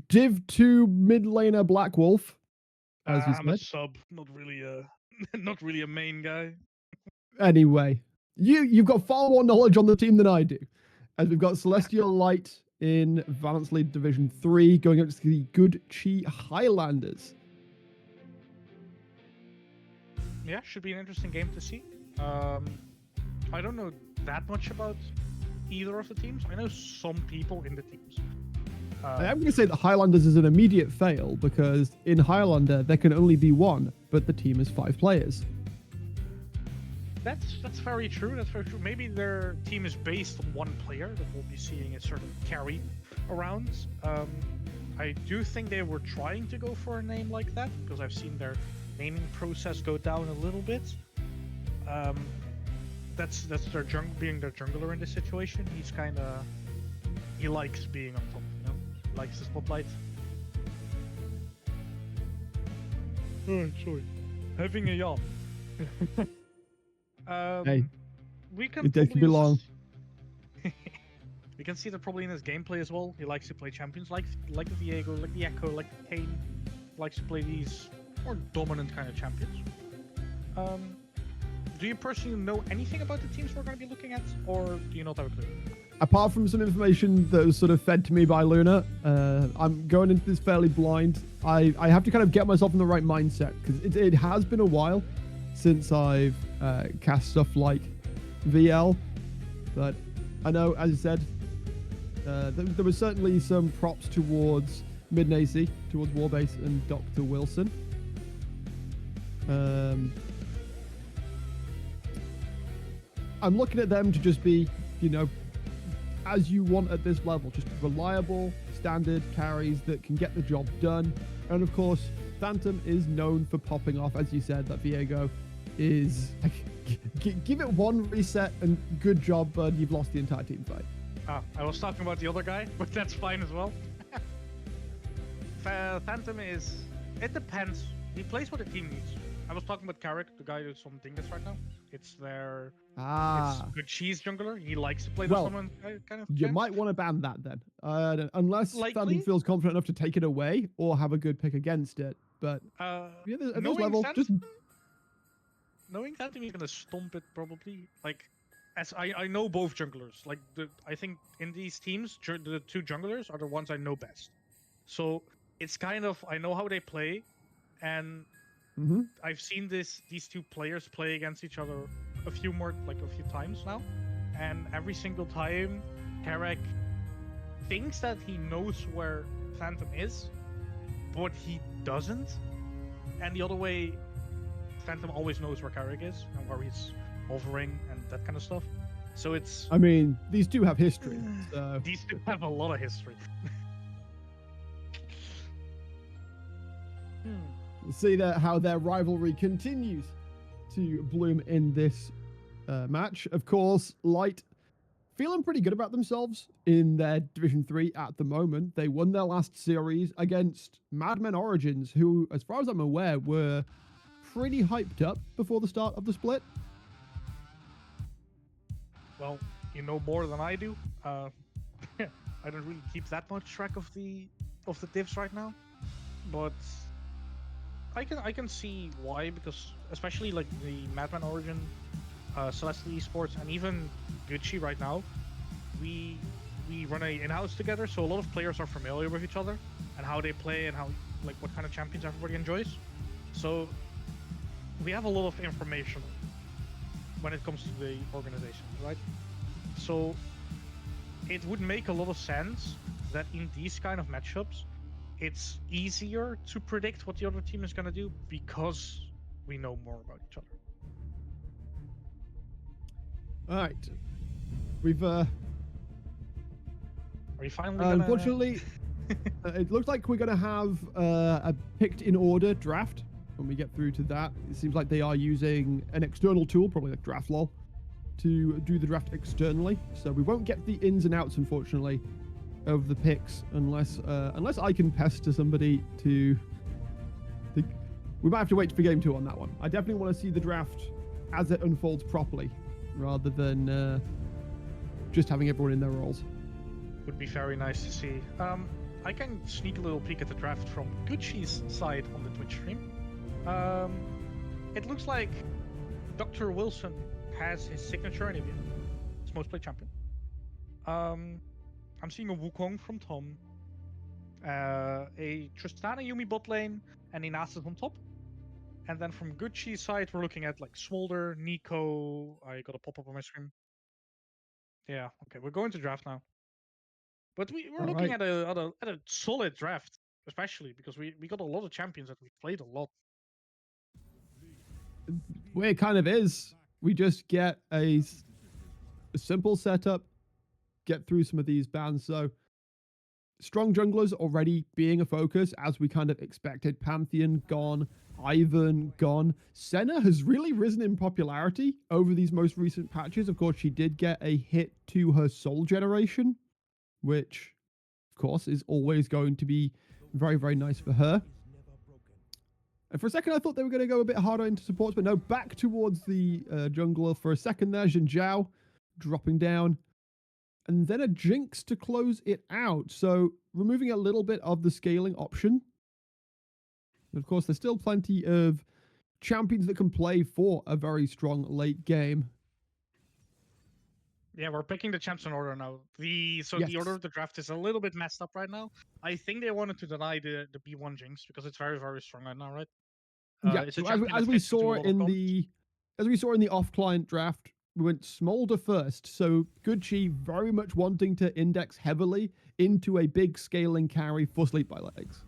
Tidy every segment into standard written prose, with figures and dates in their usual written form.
Div 2 mid laner Black Wolf, as you I'm a said. sub, not really a not really a main guy. Anyway, you've got far more knowledge on the team than I do, as we've got Celestial Light in Valanth League Division 3 going up to the Good Chi Highlanders. Yeah, should be an interesting game to see. I don't know that much about either of the teams. I know some people in the teams. I am going to say that Highlanders is an immediate fail because in Highlander there can only be one, but the team is 5 players. That's very true. That's very true. Maybe their team is based on one player that we'll be seeing a certain carry around. I do think they were trying to go for a name like that because I've seen their naming process go down a little bit. That's their being their jungler in this situation. He likes being on top, you know, likes the spotlight. Oh, sorry, having a yawn. Hey, we can it takes me long. We can see that probably in his gameplay as well. He likes to play champions like the Viego, like the Echo, like the Kayn. Likes to play these more dominant kind of champions. Do you personally know anything about the teams we're going to be looking at, or do you not have a clue? Apart from some information that was sort of fed to me by Luna, I'm going into this fairly blind. I have to kind of get myself in the right mindset because it has been a while since I've cast stuff like VL, but I know, as I said, there was certainly some props towards Midnacy, towards Warbase and Dr. Wilson. I'm looking at them to just be, you know, as you want at this level, just reliable, standard carries that can get the job done. And of course, Phantom is known for popping off, as you said, that Viego is like, give it one reset and good job, bud, you've lost the entire team fight. I was talking about the other guy, but that's fine as well. Phantom is, it depends. He plays what the team needs. I was talking about Carrick, the guy who's on Dingus right now. It's their it's good cheese jungler. He likes to play the summon kind of. You might want to ban that then, unless Phantom feels confident enough to take it away or have a good pick against it. But at this level, just knowing Phantom, he's gonna stomp it probably. Like, as I know both junglers. Like I think in these teams, the 2 junglers are the ones I know best. So it's kind of I know how they play, and I've seen these 2 players play against each other a few times now, and every single time, Carrick thinks that he knows where Phantom is, but he doesn't. And the other way, Phantom always knows where Carrick is and where he's hovering and that kind of stuff. So it's. I mean, these 2 have history. So. These 2 have a lot of history. See how their rivalry continues to bloom in this match. Of course, Light feeling pretty good about themselves in their Division 3 at the moment. They won their last series against Madmen Origins, who, as far as I'm aware, were pretty hyped up before the start of the split. Well, you know more than I do. I don't really keep that much track of the divs right now, but I can see why, because especially like the Madman Origin, Celestial Esports, and even Gucci right now, we run a in-house together, so a lot of players are familiar with each other and how they play and how what kind of champions everybody enjoys. So we have a lot of information when it comes to the organization, right? So it would make a lot of sense that in these kind of matchups, it's easier to predict what the other team is going to do because we know more about each other. All right. We've Are you finally gonna... Unfortunately, it looks like we're going to have a picked in order draft when we get through to that. It seems like they are using an external tool, probably like DraftLol, to do the draft externally. So we won't get the ins and outs, unfortunately, of the picks unless I can pester somebody to. We might have to wait for game 2 on that one. I definitely want to see the draft as it unfolds properly, rather than just having everyone in their roles. Would be very nice to see. I can sneak a little peek at the draft from Gucci's side on the Twitch stream. It looks like Dr. Wilson has his signature Anivia, his most played champion. I'm seeing a Wukong from Tom, a Tristana Yumi bot lane, and a Nasus on top. And then from Gucci's side, we're looking at like Smolder, Nico. I got a pop up on my screen. Yeah, okay, we're going to draft now. But we're All looking right. at a solid draft, especially because we got a lot of champions that we played a lot. Way it kind of is. We just get a simple setup, get through some of these bans. So strong junglers already being a focus as we kind of expected. Pantheon gone, Ivan gone. Senna has really risen in popularity over these most recent patches. Of course, she did get a hit to her soul generation, which of course is always going to be very, very nice for her. And for a second, I thought they were going to go a bit harder into supports, but no, back towards the jungler for a second there. Xin Zhao dropping down. And then a Jinx to close it out. So removing a little bit of the scaling option. But of course, there's still plenty of champions that can play for a very strong late game. Yeah, we're picking the champs in order now. The Yes. order of the draft is a little bit messed up right now. I think they wanted to deny the B1 Jinx because it's very, very strong right now, right? Yeah, It's a so champion as that we gets to do a saw lot of in comp. the off-client draft, we went Smolder first. So Gucci very much wanting to index heavily into a big scaling carry for Sleep by Legs.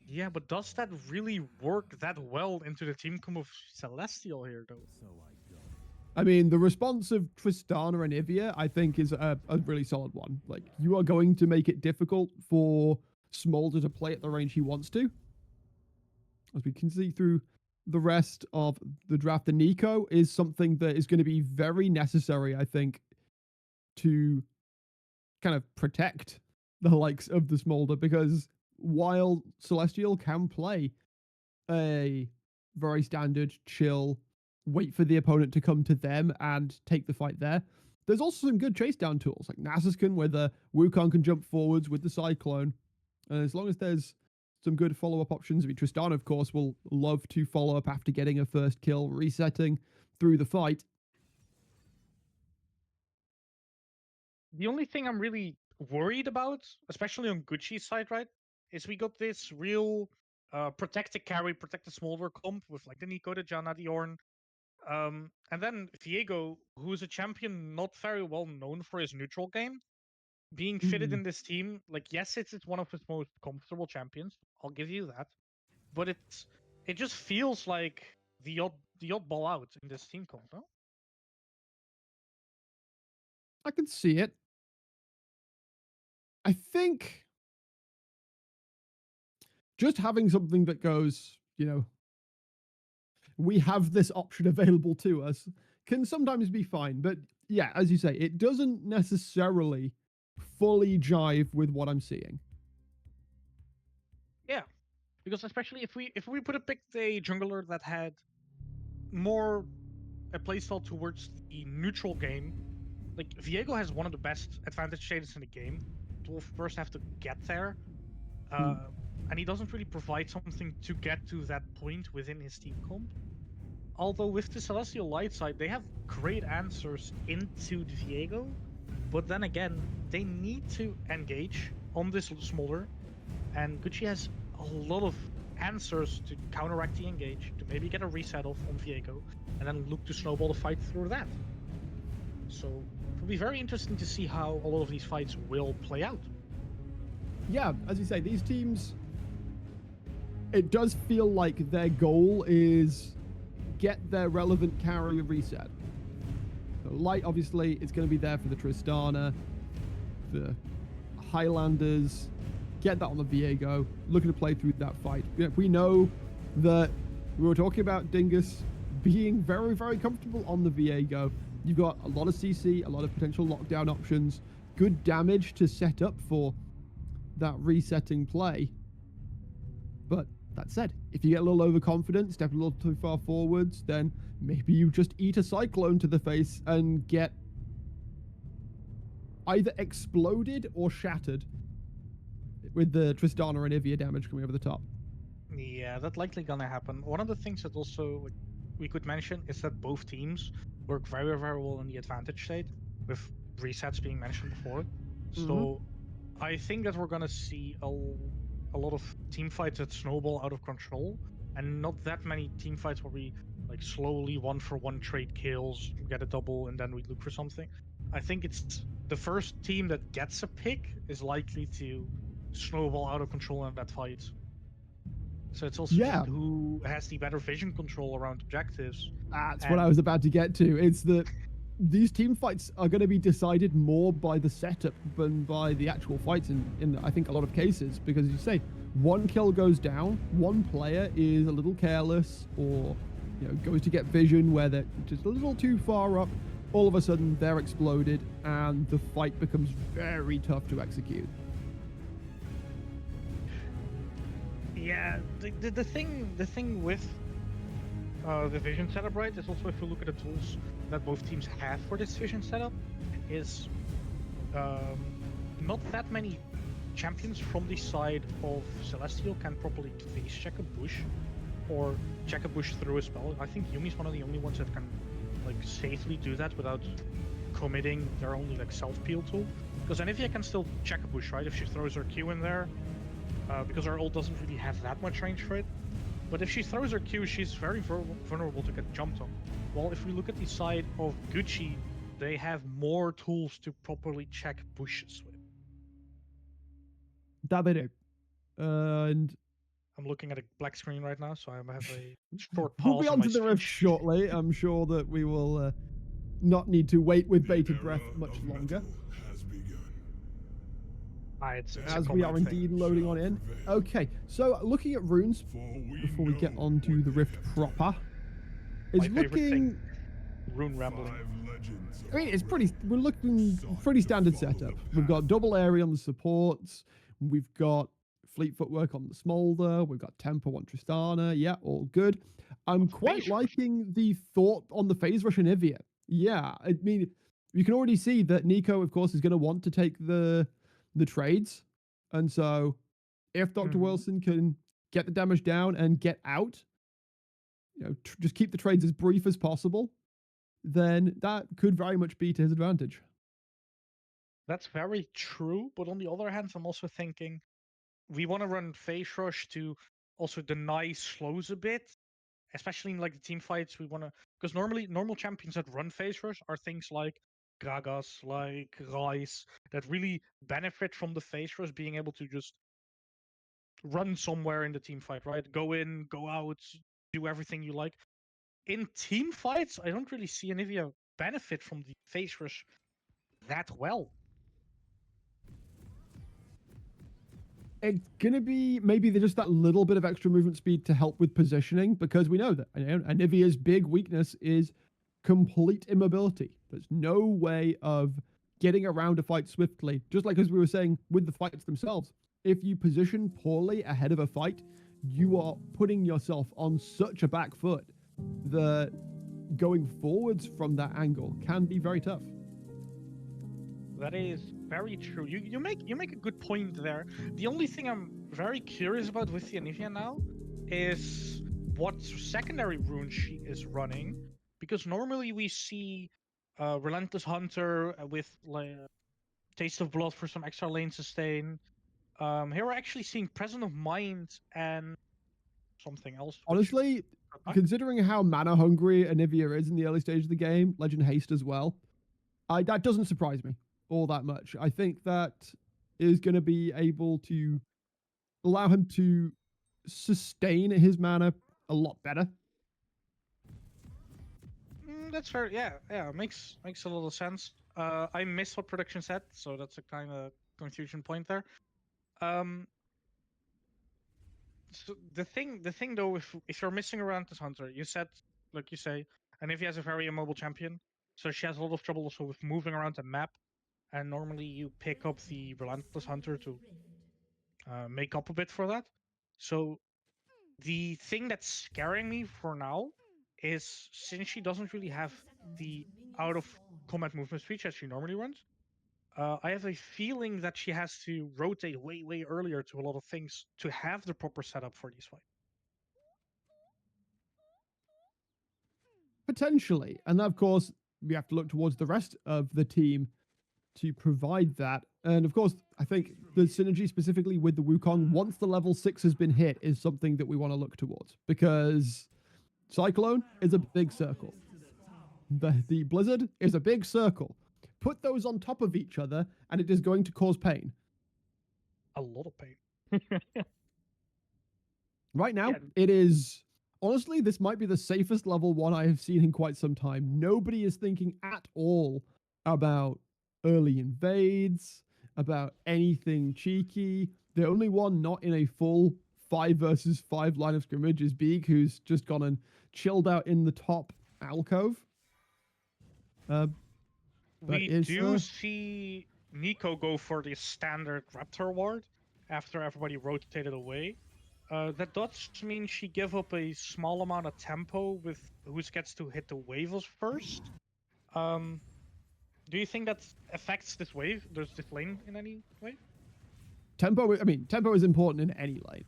Yeah, but does that really work that well into the team comp of Celestial here, though? I mean, the response of Tristana and Ivia, I think, is a really solid one. Like, you are going to make it difficult for Smolder to play at the range he wants to. As we can see through the rest of the draft, the Nico is something that is going to be very necessary, I think, to kind of protect the likes of the Smolder, because while Celestial can play a very standard, chill, wait for the opponent to come to them and take the fight there, there's also some good chase down tools, like Nasuskin, where the Wukong can jump forwards with the Cyclone. And as long as there's some good follow-up options, I mean, Tristana, of course, will love to follow up after getting a first kill, resetting through the fight. The only thing I'm really worried about, especially on Gucci's side, right, is we got this real protect the carry, protect the Smolder comp with like the Nico, the Janna, the Ornn. And then Viego, who's a champion not very well known for his neutral game, being fitted in this team. Like, yes, it's one of his most comfortable champions. I'll give you that, but it just feels like the oddball out in this team comp, no? I can see it. I think just having something that goes, we have this option available to us can sometimes be fine. But yeah, as you say, it doesn't necessarily fully jive with what I'm seeing. Yeah, because especially if we put a jungler that had more a playstyle towards the neutral game, like Viego has one of the best advantage shaders in the game. It will first have to get there, and he doesn't really provide something to get to that point within his team comp. Although with the Celestial Light side, they have great answers into the Viego, but then again, they need to engage on this Smolder, and Gucci has a lot of answers to counteract the engage, to maybe get a reset off on Viego, and then look to snowball the fight through that. So it will be very interesting to see how a lot of these fights will play out. Yeah, as you say, these teams, it does feel like their goal is get their relevant carry reset. So Light, obviously, is going to be there for the Tristana, the Highlanders, get that on the Viego, looking to play through that fight. We know that we were talking about Dingus being very, very comfortable on the Viego. You've got a lot of CC, a lot of potential lockdown options, good damage to set up for that resetting play. But that said, if you get a little overconfident, step a little too far forwards, then maybe you just eat a Cyclone to the face and get either exploded or shattered with the Tristana and Ivia damage coming over the top. Yeah, that's likely gonna happen. One of the things that also we could mention is that both teams work very, very well in the advantage state, with resets being mentioned before. Mm-hmm. So I think that we're gonna see a lot of team fights that snowball out of control, and not that many team fights where we like slowly one for one trade kills, get a double, and then we look for something. I think it's the first team that gets a pick is likely to snowball out of control in that fight. So it's also just Yeah, who has the better vision control around objectives. that's what I And was about to get to. It's that these team fights are going to be decided more by the setup than by the actual fights in I think a lot of cases, because as you say, one kill goes down, one player is a little careless, or goes to get vision where they're just a little too far up, all of a sudden they're exploded and the fight becomes very tough to execute. yeah, the thing with the vision setup, right, is also if you look at the tools that both teams have for this vision setup, is not that many champions from the side of Celestial can properly face check a bush or check a bush through a spell. I think Yumi's one of the only ones that can like safely do that without committing their only like self peel tool. Because Anivia can still check a bush, right? If she throws her Q in there, because her ult doesn't really have that much range for it. But if she throws her Q, she's very vulnerable to get jumped on. Well, if we look at the side of Gucci, they have more tools to properly check bushes with. That they do. And I'm looking at a black screen right now, so I have a short we'll be pause in on my to the rift speech. shortly. I'm sure that we will not need to wait with bated breath much longer, It's a as we common are thing. indeed loading on in. Okay, so looking at runes before we get on to the rift proper, My is favorite looking. thing, rune rambling. I mean, it's pretty. We're looking pretty standard setup. We've got double area on the supports. We've got fleet footwork on the Smolder. We've got tempo on Tristana. Yeah, all good. I'm quite Phase rush. liking the thought on the phase rush in Ivia. Yeah, I mean, you can already see that Nico, of course, is going to want to take the trades, and so if Doctor Mhm. Wilson can get the damage down and get out, just keep the trades as brief as possible, then that could very much be to his advantage. That's very true, but on the other hand, I'm also thinking we want to run phase rush to also deny slows a bit, especially in like the team fights. We want to, because normally normal champions that run phase rush are things like Gragas, like Rice, that really benefit from the phase rush being able to just run somewhere in the team fight, right? Go in, go out, do everything you like. In team fights, I don't really see Anivia benefit from the phase rush that well. It's gonna be maybe just that little bit of extra movement speed to help with positioning, because we know that Anivia's big weakness is complete immobility. There's no way of getting around a fight swiftly. Just like as we were saying with the fights themselves, if you position poorly ahead of a fight, you are putting yourself on such a back foot that going forwards from that angle can be very tough. That is very true. You make a good point there. The only thing I'm very curious about with the Anivia now is what secondary rune she is running, because normally we see Relentless Hunter with like Taste of Blood for some extra lane sustain. Here we're actually seeing Present of Mind and something else. Which Honestly, considering how mana hungry Anivia is in the early stage of the game, Legend Haste as well, that doesn't surprise me all that much. I think that is going to be able to allow him to sustain his mana a lot better. That's fair. Yeah, yeah, makes a little sense. I missed what production said, so that's a kind of confusion point there. Um, so the thing though, if you're missing around this hunter, you said, like you say, and if he has a very immobile champion, so she has a lot of trouble also with moving around the map, and normally you pick up the relentless hunter to make up a bit for that. So the thing that's scaring me for now is since she doesn't really have the out of combat movement speed as she normally runs, I have a feeling that she has to rotate way earlier to a lot of things to have the proper setup for these fights. Potentially. And of course, we have to look towards the rest of the team to provide that. And of course, I think the synergy specifically with the Wukong, once the level 6 has been hit, is something that we want to look towards. Because Cyclone is a big circle. The Blizzard is a big circle. Put those on top of each other, and it is going to cause pain. A lot of pain. Right now, Yeah. it is... Honestly, this might be the safest level 1 I have seen in quite some time. Nobody is thinking at all about early invades, about anything cheeky. The only one not in a full 5 versus 5 line of scrimmage is Beak, who's just gone and chilled out in the top alcove. We do see Nico go for the standard Raptor ward after everybody rotated away. That does mean she gave up a small amount of tempo with who gets to hit the waves first. Do you think that affects this wave? Does this lane in any way? Tempo, I mean, tempo is important in any lane.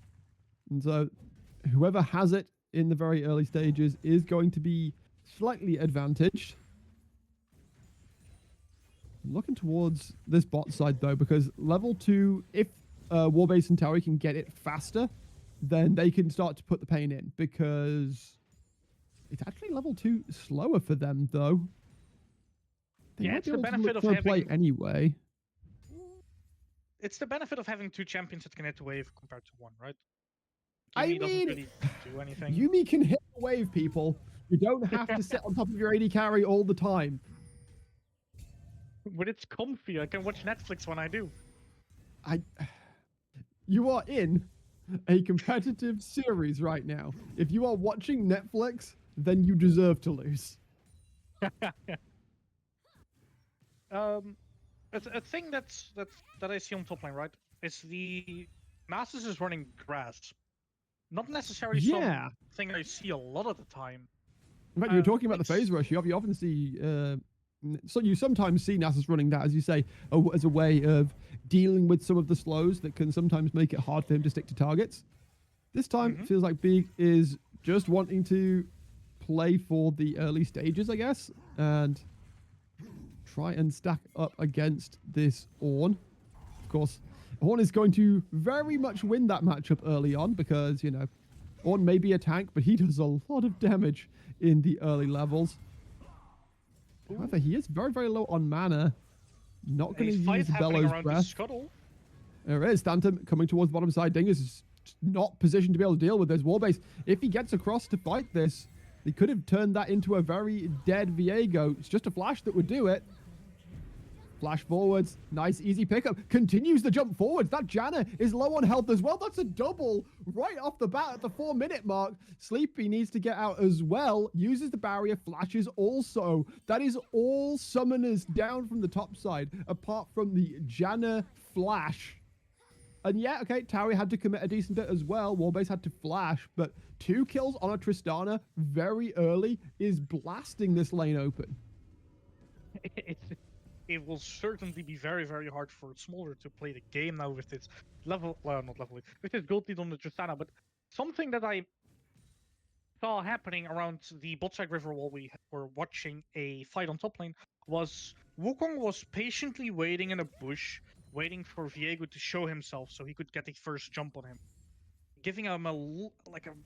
And so whoever has it in the very early stages is going to be slightly advantaged. I'm looking towards this bot side though, because level 2, if Warbase and Towie can get it faster, then they can start to put the pain in, because it's actually level 2 slower for them though. They Yeah, might it's be the able to benefit look of for a play having anyway. it's the benefit of having 2 champions that can hit the wave compared to 1, right? I Yuumi doesn't mean, really do anything. Yuumi can hit the wave, people. You don't have to sit on top of your AD carry all the time. But it's comfy. I can watch Netflix when I do. You are in a competitive series right now. If you are watching Netflix, then you deserve to lose. It's a thing that I see on top lane, right? It's the Nasus is running grass. Not necessarily something I see a lot of the time. In fact, you were talking about the phase rush. You often see, so you sometimes see Nasus running that, as you say, as a way of dealing with some of the slows that can sometimes make it hard for him to stick to targets. This time, it feels like Big is just wanting to play for the early stages, I guess, and try and stack up against this Ornn. Of course, Ornn is going to very much win that matchup early on because, you know, Ornn may be a tank, but he does a lot of damage in the early levels. However, he is very low on mana. Not going to use Bellows Breath. There is Stanton coming towards the bottom side. Dingus is not positioned to be able to deal with this Warbase. If he gets across to fight this, he could have turned that into a very dead Viego. It's just a flash that would do it. Flash forwards. Nice, easy pickup. Continues the jump forwards. That Janna is low on health as well. That's a double right off the bat at the 4-minute mark. Sleepy needs to get out as well. Uses the barrier. Flashes also. That is all summoners down from the top side, apart from the Janna flash. And yeah, okay, Towie had to commit a decent bit as well. Warbase had to flash, but 2 kills on a Tristana very early is blasting this lane open. It will certainly be very hard for Smolder to play the game now with this level, well, not level, with this gold lead on the Tristana. But something that I saw happening around the bot side river while we were watching a fight on top lane was Wukong was patiently waiting in a bush, waiting for Viego to show himself so he could get the first jump on him, giving him a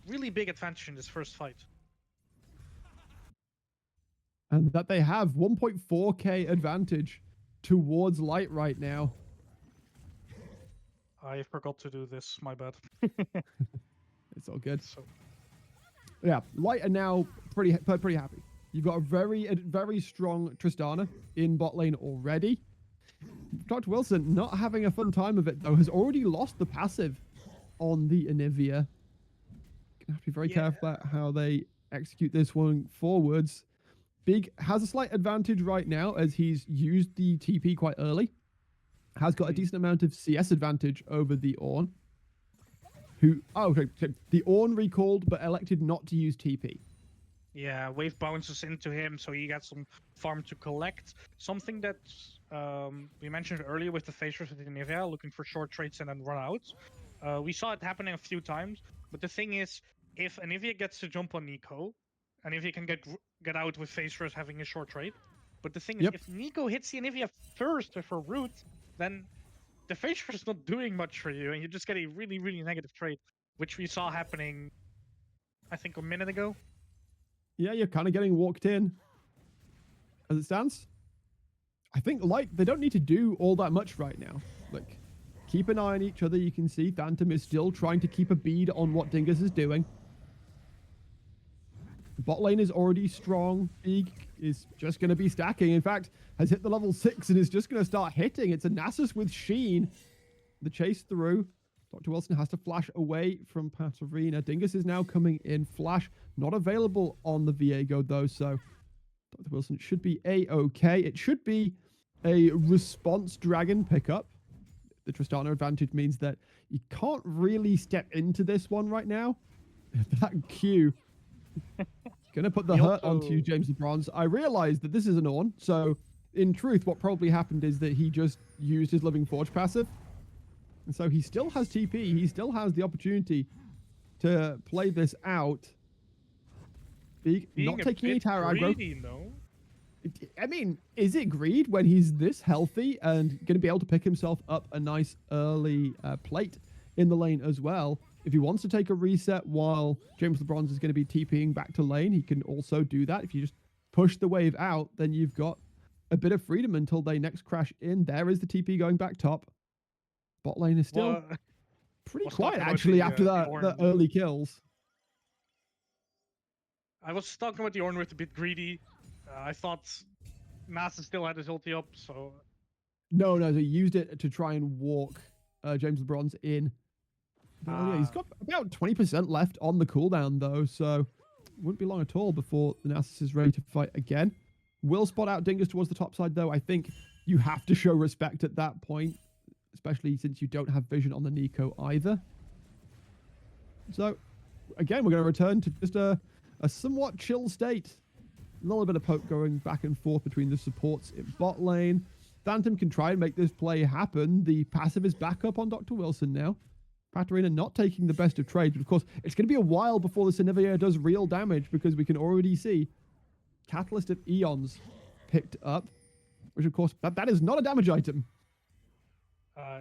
really big advantage in this first fight. And that they have 1.4k advantage towards Light right now. I forgot to do this, my bad. It's all good. So, yeah, Light are now pretty happy. You've got a very strong Tristana in bot lane already. Dr. Wilson, not having a fun time of it, though, has already lost the passive on the Anivia. Gonna have to be very careful about how they execute this one forwards. Big has a slight advantage right now as he's used the TP quite early. Has got a decent amount of CS advantage over the Ornn. The Ornn recalled but elected not to use TP. Yeah, wave bounces into him, so he got some farm to collect. Something that we mentioned earlier with the Phasers with Nivea looking for short trades and then run out. We saw it happening a few times, but the thing is, if Anivia gets to jump on Nico, Anivia can get out with Phasers having a short trade. But the thing is, Yep. if Nico hits the Anivia first with her root, then the Phasers is not doing much for you, and you just get a really, really negative trade, which we saw happening, I think, a minute ago. Yeah, you're kind of getting walked in as it stands. I think they don't need to do all that much right now. Like, keep an eye on each other. You can see Phantom is still trying to keep a bead on what Dingus is doing. Bot lane is already strong. Big is just going to be stacking. In fact, has hit the level 6 and is just going to start hitting. It's a Nasus with Sheen. The chase through. Dr. Wilson has to flash away from Patarina. Dingus is now coming in. Flash not available on the Viego though, so Dr. Wilson should be A-okay. It should be a response dragon pickup. The Tristana advantage means that you can't really step into this one right now. That Q gonna put the hurt onto James the Bronze. I realized that this is an Ornn, so in truth, what probably happened is that he just used his Living Forge passive. And so he still has TP. He still has the opportunity to play this out. Not taking any tower aggro. No? I mean, is it greed when he's this healthy and going to be able to pick himself up a nice early plate in the lane as well? If he wants to take a reset while James the Bronze is going to be TPing back to lane, he can also do that. If you just push the wave out, then you've got a bit of freedom until they next crash in. There is the TP going back top. Bot lane is still pretty quiet, actually, after the early kills. I was talking about the Ornn with a bit greedy. I thought Nasus still had his ulti up, so... No, he used it to try and walk James the Bronze in. Yeah, he's got about 20% left on the cooldown, though, so it wouldn't be long at all before the Nasus is ready to fight again. Will spot out Dingus towards the top side, though. I think you have to show respect at that point, especially since you don't have vision on the Nico either. So, again, we're going to return to just a somewhat chill state. A little bit of poke going back and forth between the supports in bot lane. Phantom can try and make this play happen. The passive is back up on Dr. Wilson now. Patarina not taking the best of trades, but of course, it's going to be a while before the Sinivia does real damage because we can already see Catalyst of Eons picked up, which of course, that is not a damage item.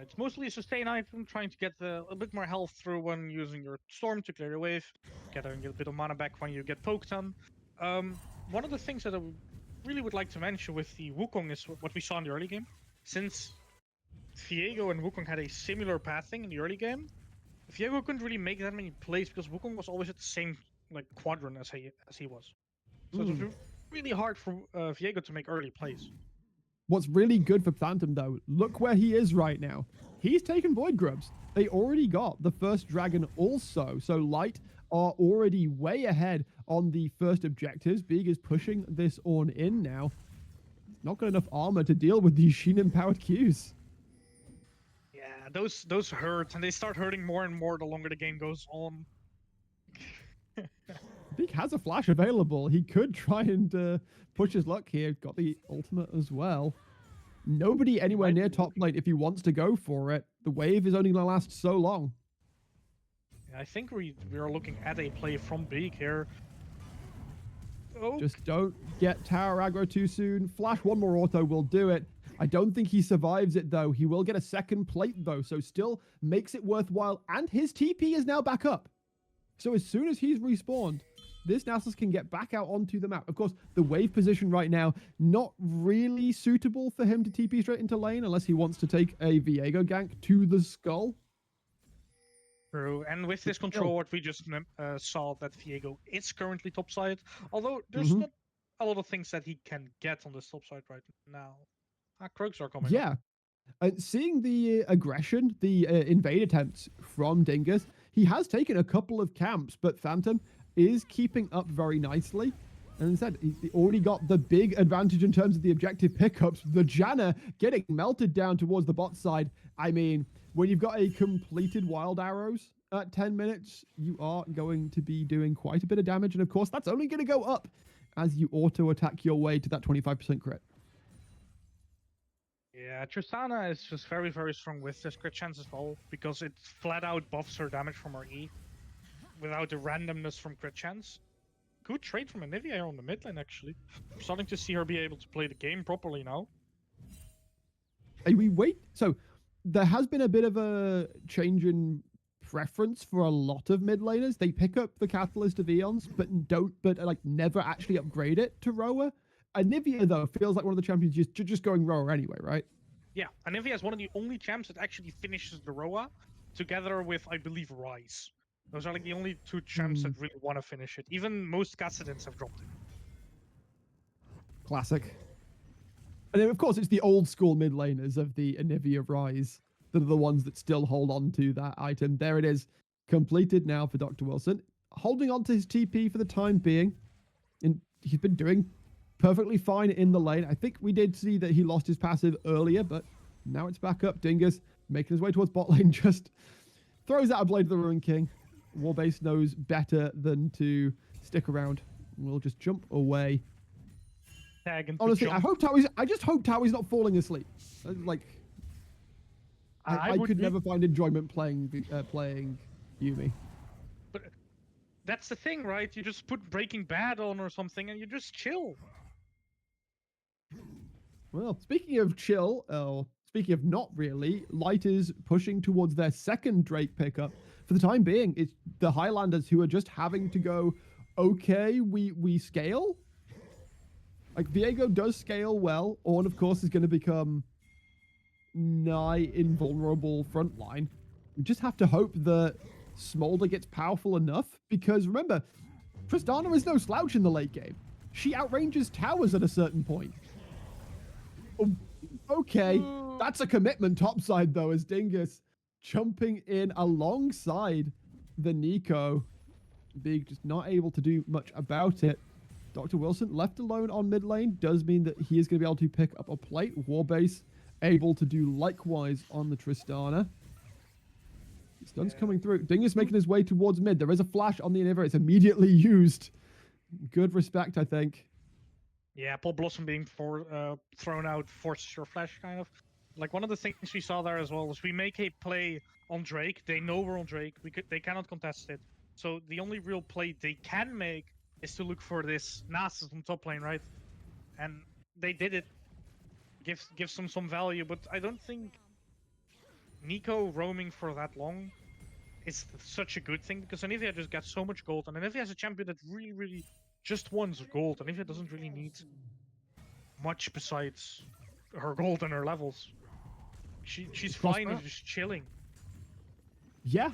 It's mostly a sustain item, trying to get a bit more health through when using your Storm to clear your wave, get a bit of mana back when you get poked on. One of the things that I really would like to mention with the Wukong is what we saw in the early game. Since Viego and Wukong had a similar pathing in the early game, Viego couldn't really make that many plays because Wukong was always at the same quadrant as he was. So it was really hard for Viego to make early plays. What's really good for Phantom, though, look where he is right now. He's taken Void Grubs. They already got the first dragon also. So Light are already way ahead on the first objectives. Big is pushing this Ornn in now. Not got enough armor to deal with these Sheen-empowered Qs. Yeah, those hurt, and they start hurting more and more the longer the game goes on. Big has a flash available. He could try and push his luck here. Got the ultimate as well. Nobody anywhere near top lane if he wants to go for it. The wave is only going to last so long. I think we are looking at a play from Big here. Oh. Just don't get tower aggro too soon. Flash one more auto will do it. I don't think he survives it, though. He will get a second plate, though, so still makes it worthwhile. And his TP is now back up. So as soon as he's respawned, this Nasus can get back out onto the map. Of course, the wave position right now, not really suitable for him to TP straight into lane unless he wants to take a Viego gank to the skull. True, and with this control, what we just saw that Viego is currently topside, although there's not a lot of things that he can get on this topside right now. Croaks are coming up. Seeing the aggression, the invade attempts from Dingus, he has taken a couple of camps, but Phantom is keeping up very nicely. And instead, he already got the big advantage in terms of the objective pickups. The Janna getting melted down towards the bot side. I mean, when you've got a completed Wild Arrows at 10 minutes, you are going to be doing quite a bit of damage. And of course, that's only going to go up as you auto-attack your way to that 25% crit. Yeah, Tristana is just very, very strong with this crit chance as well, because it flat out buffs her damage from her E without the randomness from crit chance. Good trade from Anivia on the mid lane, actually. I'm starting to see her be able to play the game properly now. We wait. So there has been a bit of a change in preference for a lot of mid laners. They pick up the Catalyst of Eons, but like never actually upgrade it to Roa. Anivia though feels like one of the champions just going Roa anyway, right? Yeah, Anivia is one of the only champs that actually finishes the Roa together with, I believe, Ryze. Those are like the only two champs that really want to finish it. Even most Kassadins have dropped it. Classic. And then, of course, it's the old school mid laners of the Anivia Rise that are the ones that still hold on to that item. There it is, completed now for Dr. Wilson. Holding on to his TP for the time being. And he's been doing perfectly fine in the lane. I think we did see that he lost his passive earlier, but now it's back up. Dingus making his way towards bot lane, just throws out a Blade of the Ruin King. Warbase knows better than to stick around. We'll just jump away. Honestly, I just hope Towie's not falling asleep. Like, I could never find enjoyment playing Yuumi. But that's the thing, right? You just put Breaking Bad on or something, and you just chill. Well, speaking of chill, speaking of not really, Light is pushing towards their second Drake pickup. For the time being, it's the Highlanders who are just having to go, okay, we scale. Like, Viego does scale well. Ornn, of course, is going to become nigh invulnerable frontline. We just have to hope that Smolder gets powerful enough, because remember, Tristana is no slouch in the late game. She outranges towers at a certain point. Okay, that's a commitment topside, though, as Dingus jumping in alongside the Nico. Big just not able to do much about it. Dr. Wilson left alone on mid lane does mean that he is going to be able to pick up a plate. Warbase able to do likewise on the Tristana. Stun's coming through. Dingus making his way towards mid. There is a flash on the Anivia. It's immediately used. Good respect, I think. Yeah, Paul Blossom being thrown out forces your flash, kind of. Like, one of the things we saw there as well is we make a play on Drake. They know we're on Drake. They cannot contest it. So the only real play they can make is to look for this Nasus on top lane, right? And they did it. Gives them some value, but I don't think Nico roaming for that long is such a good thing, because Anivia just gets so much gold, and Anivia is a champion that really, really just wants gold. Anivia doesn't really need much besides her gold and her levels. She's fine and just chilling. Yeah.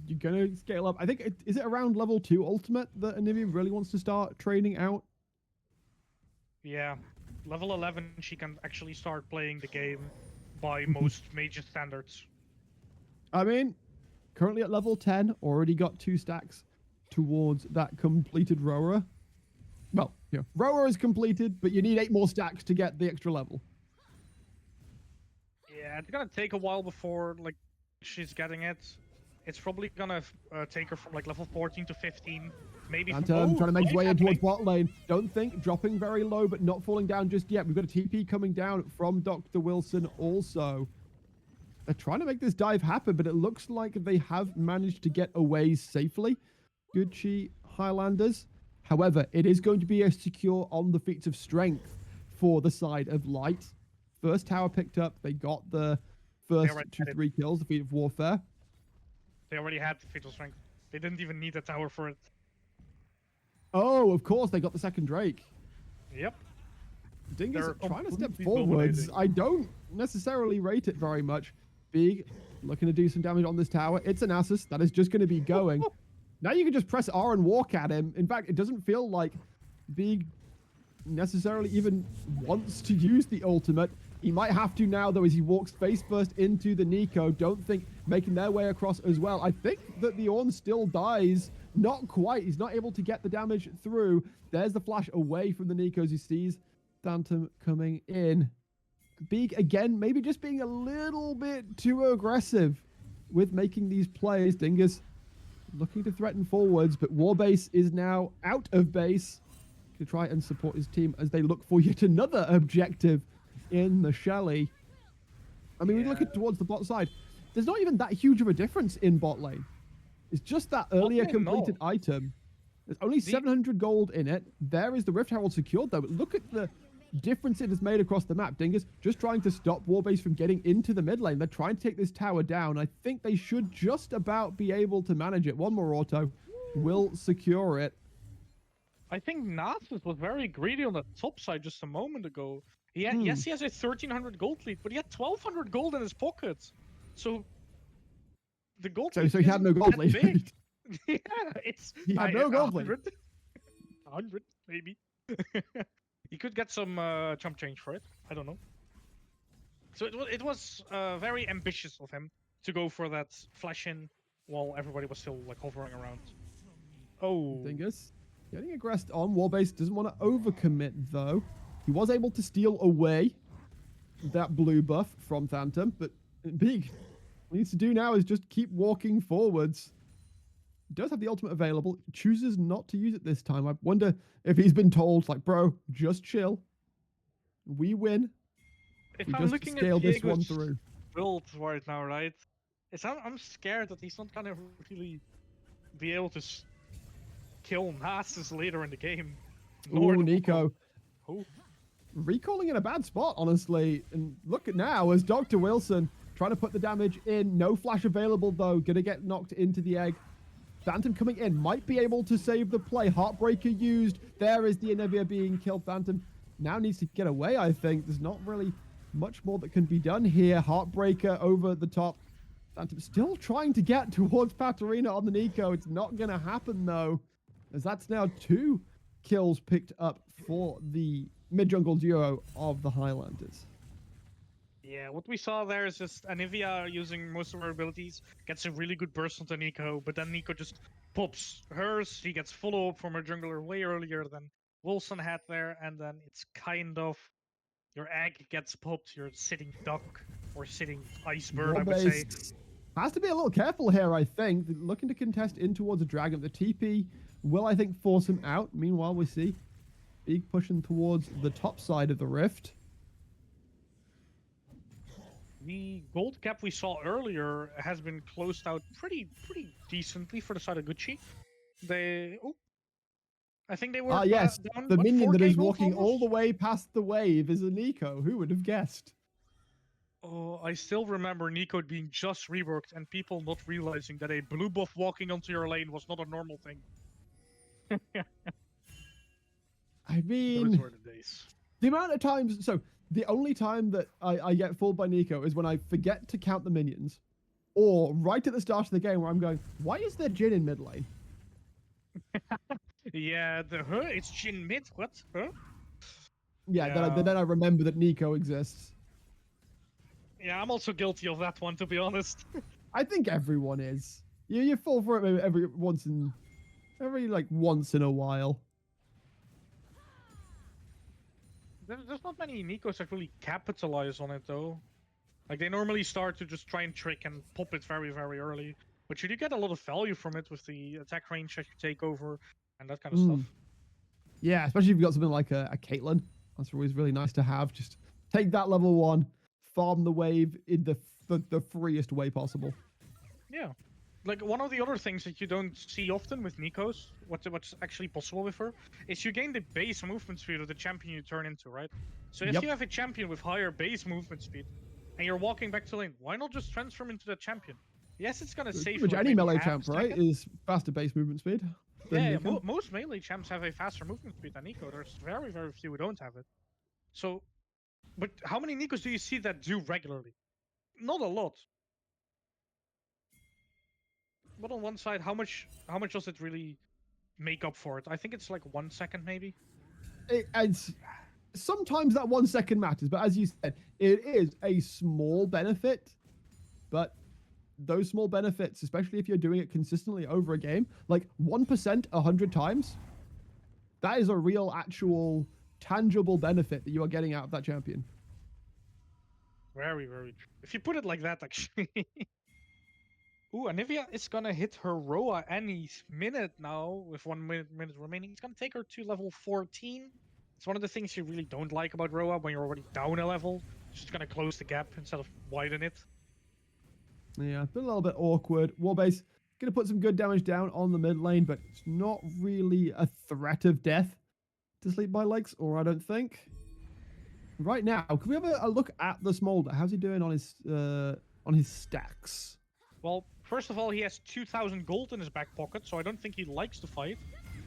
You're going to scale up. I think, is it around level 2 ultimate that Anivia really wants to start training out? Yeah. Level 11, she can actually start playing the game by most major standards. I mean, currently at level 10, already got 2 stacks towards that completed Roa. Well, you know, Roa is completed, but you need 8 more stacks to get the extra level. Yeah, it's gonna take a while before, like, she's getting it. It's probably gonna take her from, like, level 14 to 15. Maybe trying to make his way in towards bot lane. Don't think, dropping very low, but not falling down just yet. We've got a TP coming down from Dr. Wilson also. They're trying to make this dive happen, but it looks like they have managed to get away safely. Gucci Highlanders. However, it is going to be a secure on the feats of strength for the side of Light. First tower picked up. They got the first 2-3 kills, the feat of warfare. They already had the feat of strength. They didn't even need a tower for it. Oh, of course, they got the second Drake. Yep. Dingus trying to step forwards. I don't necessarily rate it very much. Big looking to do some damage on this tower. It's an Nasus that is just going to be going. Now you can just press R and walk at him. In fact, it doesn't feel like Big necessarily even wants to use the ultimate. He might have to now, though, as he walks face first into the Nico. Don't think making their way across as well. I think that the Ornn still dies. Not quite. He's not able to get the damage through. There's the flash away from the Nico as he sees Phantom coming in. Big, again, maybe just being a little bit too aggressive with making these plays. Dingus looking to threaten forwards, but Warbase is now out of base to try and support his team as they look for yet another objective in the Shelly. I mean, we look at towards the bot side. There's not even that huge of a difference in bot lane. It's just that earlier completed item. There's only 700 gold in it. There is the Rift Herald secured, though. But look at the difference it has made across the map. Dingus just trying to stop Warbase from getting into the mid lane. They're trying to take this tower down. I think they should just about be able to manage it. One more auto will secure it. I think Nasus was very greedy on the top side just a moment ago. Yes, he has a 1300 gold lead, but he had 1200 gold in his pockets. So the gold lead So he had no gold lead. Yeah, he had no gold 100, 100 maybe. He could get some chump change for it. I don't know. So it was very ambitious of him to go for that flash in while everybody was still like hovering around. Oh, Dingus getting aggressed on. Warbase doesn't want to overcommit though. He was able to steal away that blue buff from Phantom, but Big what he needs to do now is just keep walking forwards. He does have the ultimate available, chooses not to use it this time. I wonder if he's been told, like, bro, just chill. We win. If we I'm just looking scale at this one Diego's through. build right now, right? I'm scared that he's not gonna really be able to kill Nasus later in the game. Ooh, Nico. Oh. Recalling in a bad spot, honestly. And look at now as Dr. Wilson trying to put the damage in. No flash available, though. Gonna get knocked into the egg. Phantom coming in. Might be able to save the play. Heartbreaker used. There is the Anivia being killed. Phantom now needs to get away, I think. There's not really much more that can be done here. Heartbreaker over the top. Phantom still trying to get towards Patarina on the Nico. It's not going to happen, though, as that's now 2 kills picked up for the mid-jungle duo of the Highlanders. Yeah, what we saw there is just Anivia using most of her abilities, gets a really good burst onto Nico, but then Nico just pops hers. She gets follow-up from her jungler way earlier than Wilson had there, and then it's kind of your egg gets popped, you're sitting duck or sitting iceberg, I would say. Has to be a little careful here, I think. Looking to contest in towards a dragon. The TP will, I think, force him out. Meanwhile, we see Big pushing towards the top side of the rift. The gold cap we saw earlier has been closed out pretty decently for the side of Gucci. I think they were yes, down, the minion that is walking almost? all the way past the wave is a Nico. Who would have guessed? Oh, I still remember Nico being just reworked and people not realizing that a blue buff walking onto your lane was not a normal thing. I mean, those were the days. The amount of times, so the only time that I get fooled by Nico is when I forget to count the minions, or right at the start of the game where I'm going, why is there Jhin in mid lane? Yeah, it's Jhin mid, what? Huh? Yeah. Then I remember that Nico exists. Yeah, I'm also guilty of that one, to be honest. I think everyone is. You fall for it maybe every once in a while. There's not many Nikos that really capitalize on it, though. Like, they normally start to just try and trick and pop it very, very early. But you do get a lot of value from it with the attack range that you take over and that kind of stuff. Yeah, especially if you've got something like a Caitlyn. That's always really nice to have. Just take that level 1, farm the wave in the freest way possible. Yeah. Like, one of the other things that you don't see often with Nikos, what's actually possible with her, is you gain the base movement speed of the champion you turn into, right? So if you have a champion with higher base movement speed, and you're walking back to lane, why not just transform into that champion? Yes, it's gonna save you any melee champ, right, is faster base movement speed. Yeah, most melee champs have a faster movement speed than Nico. There's very, very few who don't have it. So, but how many Nikos do you see that do regularly? Not a lot. But on one side, how much does it really make up for it? I think it's like 1 second, maybe. It's sometimes that 1 second matters, but as you said, it is a small benefit. But those small benefits, especially if you're doing it consistently over a game, like 1% 100 times, that is a real, actual, tangible benefit that you are getting out of that champion. Very, very true. If you put it like that, actually. Ooh, Anivia is gonna hit her Roa any minute now with 1 minute remaining. It's gonna take her to level 14. It's one of the things you really don't like about Roa when you're already down a level. It's just gonna close the gap instead of widen it. Yeah, it's been a little bit awkward. Warbase going to put some good damage down on the mid lane, but it's not really a threat of death to Sleep by Lakes, or I don't think. Right now, can we have a look at the Smolder? How's he doing on his stacks? Well, first of all, he has 2,000 gold in his back pocket, so I don't think he likes to fight.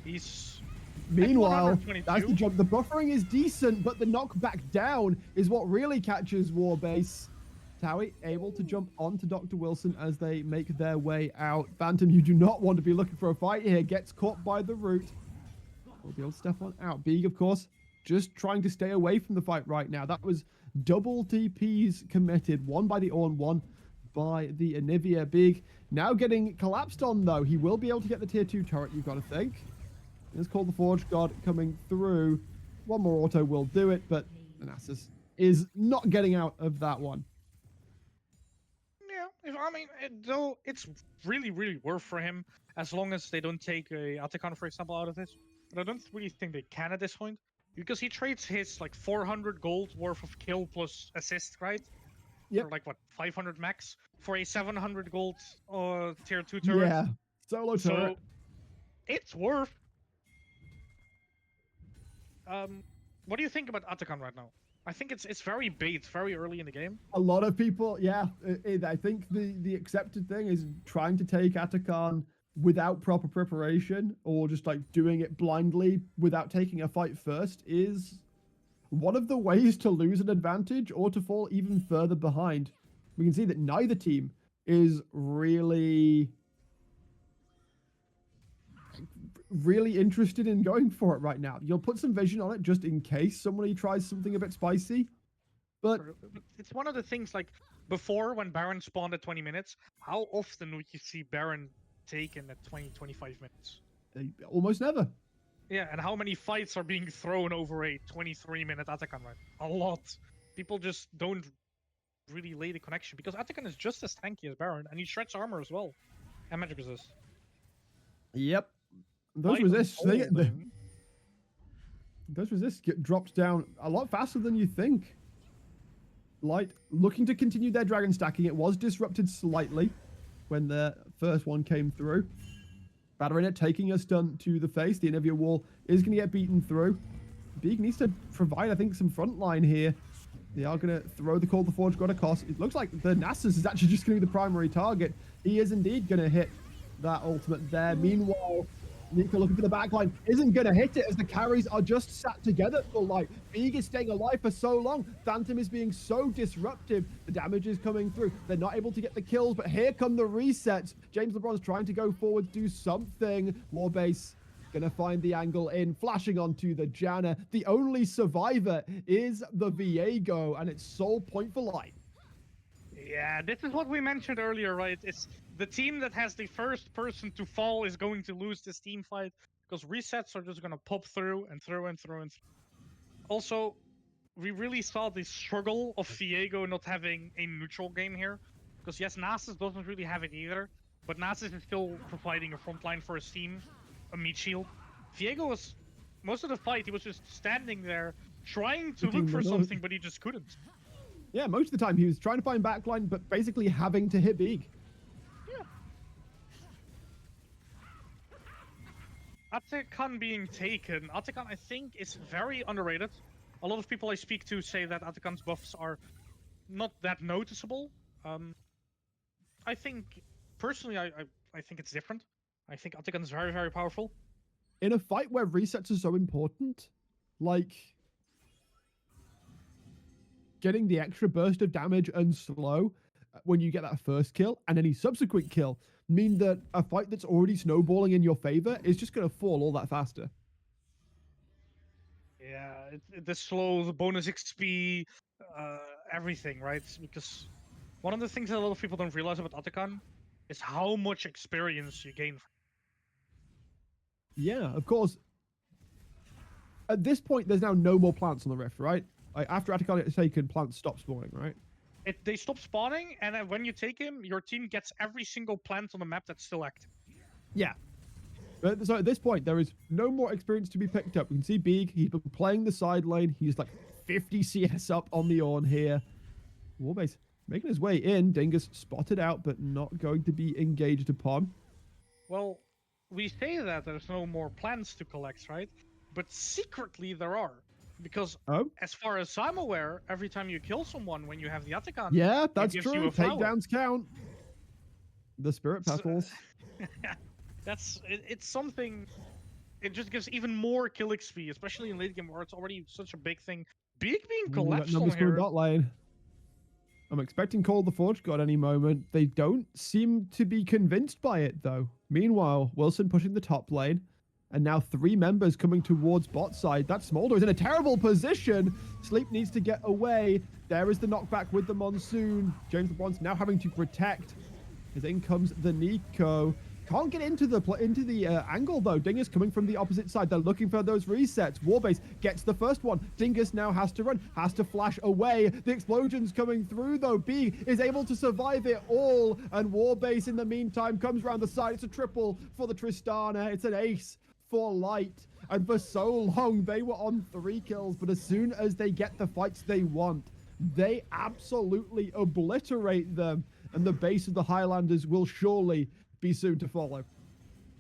He's Meanwhile, at 122. that's the jump. The buffering is decent, but the knockback down is what really catches Warbase. Towie able to jump onto Dr. Wilson as they make their way out. Phantom, you do not want to be looking for a fight here. Gets caught by the root. Will be able to step on out. Beeg, of course, just trying to stay away from the fight right now. That was double TPs committed. One by the Ornn, one by the Anivia. Beeg now getting collapsed on, though. He will be able to get the tier 2 turret, you've got to think. It's called the Forge God coming through. One more auto will do it, but Nasus is not getting out of that one. Yeah, though it's really, really worth for him as long as they don't take a Atacon, for example, out of this. But I don't really think they can at this point because he trades his like 400 gold worth of kill plus assist, right? Yep. For like what 500 max for a 700 gold tier 2 turret. Yeah, solo turret. So it's worth. What do you think about Atacon right now? I think it's very bait, very early in the game. A lot of people, yeah. I think the accepted thing is trying to take Atacon without proper preparation or just like doing it blindly without taking a fight first is one of the ways to lose an advantage or to fall even further behind. We can see that neither team is really interested in going for it right now. You'll put some vision on it just in case somebody tries something a bit spicy. But it's one of the things like before when Baron spawned at 20 minutes, how often would you see Baron taken at 20-25 minutes? Almost never. Yeah, and how many fights are being thrown over a 23-minute Atacon run? A lot. People just don't really lay the connection because Atacon is just as tanky as Baron and he shreds armor as well. And magic resist. Yep. Those resists, those resists get dropped down a lot faster than you think. Light looking to continue their dragon stacking. It was disrupted slightly when the first one came through. Battering it, taking a stun to the face. The Anivia wall is going to get beaten through. Beeg needs to provide, I think, some front line here. They are going to throw the Call the Forge God across. It looks like the Nasus is actually just going to be the primary target. He is indeed going to hit that ultimate there. Meanwhile, Nico looking for the backline isn't going to hit it as the carries are just sat together for light. Beeg is staying alive for so long. Phantom is being so disruptive. The damage is coming through. They're not able to get the kills, but here come the resets. James LeBron's trying to go forward, do something. Warbase going to find the angle in, flashing onto the Janna. The only survivor is the Viego, and it's sole point for light. Yeah, this is what we mentioned earlier, right? It's the team that has the first person to fall is going to lose this team fight because resets are just going to pop through and through and through and through. Also, we really saw the struggle of Viego not having a neutral game here because yes, Nasus doesn't really have it either, but Nasus is still providing a front line for his team, a meat shield. Viego was, most of the fight, he was just standing there trying to look for something, but he just couldn't. Yeah, most of the time he was trying to find backline, but basically having to hit Beeg. Yeah. Atacon being taken. Atacon, I think, is very underrated. A lot of people I speak to say that Atacon's buffs are not that noticeable. I think, personally, I think it's different. I think Atacon is very, very powerful. In a fight where resets are so important, like getting the extra burst of damage and slow when you get that first kill and any subsequent kill mean that a fight that's already snowballing in your favor is just going to fall all that faster. Yeah, the slow, the bonus XP, everything, right? Because one of the things that a lot of people don't realize about Atacon is how much experience you gain. Yeah, of course. At this point, there's now no more plants on the rift, right? Like after Atacon is taken, plants stop spawning, right? They stop spawning, and when you take him, your team gets every single plant on the map that's still active. Yeah. So at this point, there is no more experience to be picked up. You can see Beeg, he's been playing the side lane. He's like 50 CS up on the Ornn here. Warbase making his way in. Dingus spotted out, but not going to be engaged upon. Well, we say that there's no more plans to collect, right? But secretly there are. Because Oh, as far as I'm aware, every time you kill someone when you have the Atakan, yeah, it that's gives true. you a flower. Takedowns count. The spirit So- petals. it's something. It just gives even more kill XP, especially in late game where it's already such a big thing. Being We got collapsed on numbers coming here. bot lane. I'm expecting Call the Forge God any moment. They don't seem to be convinced by it, though. Meanwhile, Wilson pushing the top lane. And now 3 members coming towards bot side. That Smolder is in a terrible position. Sleep needs to get away. There is the knockback with the Monsoon. James LeBron's now having to protect. As in comes the Nico. Can't get into the angle, though. Dingus coming from the opposite side. They're looking for those resets. Warbase gets the first one. Dingus now has to run, has to flash away. The explosion's coming through, though. B is able to survive it all. And Warbase, in the meantime, comes around the side. It's a triple for the Tristana. It's an ace for Light. And for so long, they were on 3 kills. But as soon as they get the fights they want, they absolutely obliterate them. And the base of the Highlanders will surely be soon to follow.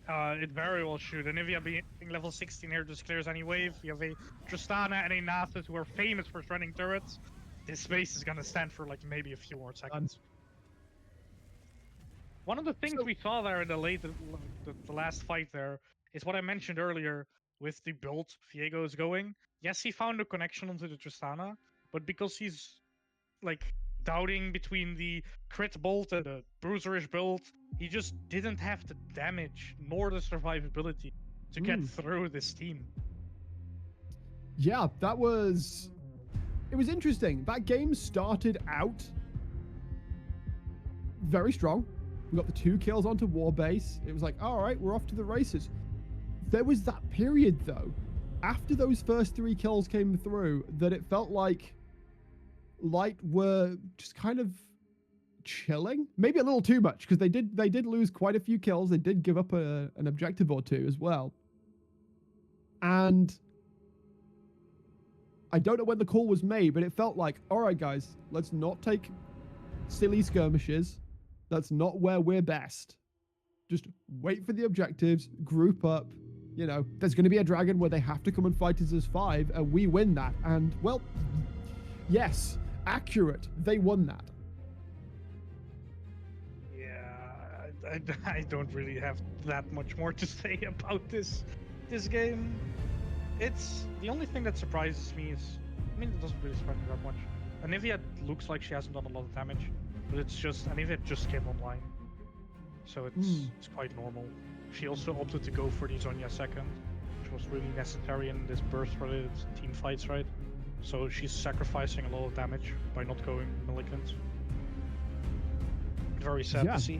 It very well should. And if you being level 16 here just clears any wave, you have a Tristana and a Nasus who are famous for running turrets. This space is gonna stand for like maybe a few more seconds. One of the things we saw there in the last fight there is what I mentioned earlier with the build Viego is going. Yes, he found a connection onto the Tristana, but because he's like doubting between the crit bolt and the bruiserish build, he just didn't have the damage nor the survivability to get through this team. Yeah, it was interesting. That game started out very strong. We got the 2 kills onto Warbase. It was like, all right, we're off to the races. There was that period, though, after those first 3 kills came through, that it felt like Light were just kind of chilling, maybe a little too much, because they did lose quite a few kills. They did give up an objective or 2 as well. And I don't know when the call was made, but it felt like, all right, guys, let's not take silly skirmishes. That's not where we're best. Just wait for the objectives, group up. You know, there's going to be a dragon where they have to come and fight us as 5, and we win that. And, well, yes, accurate. They won that. Yeah, I don't really have that much more to say about this game. It's the only thing that surprises me is, I mean, it doesn't really surprise me that much. Anivia looks like she hasn't done a lot of damage, but it's just Anivia just came online, so it's quite normal. She also opted to go for the Zonya second, which was really necessary in this burst-related team fights, right? So she's sacrificing a lot of damage by not going Millicent. Very sad to see.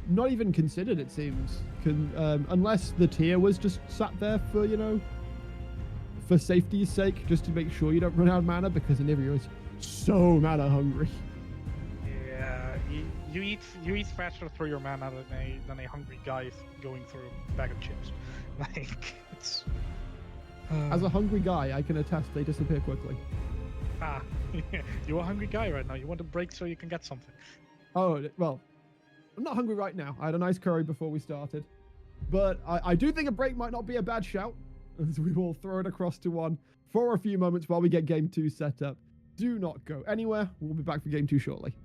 Not even considered, it seems. Unless the tier was just sat there for, you know, for safety's sake, just to make sure you don't run out of mana, because Anivia is so mana hungry. Yeah, you eat faster through your mana than a hungry guy going through a bag of chips. Like, it's... As a hungry guy, I can attest they disappear quickly. Ah, you're a hungry guy right now. You want to break so you can get something. Oh, well, I'm not hungry right now. I had a nice curry before we started. But I do think a break might not be a bad shout, as we will throw it across to 1 for a few moments while we get Game 2 set up. Do not go anywhere. We'll be back for Game 2 shortly.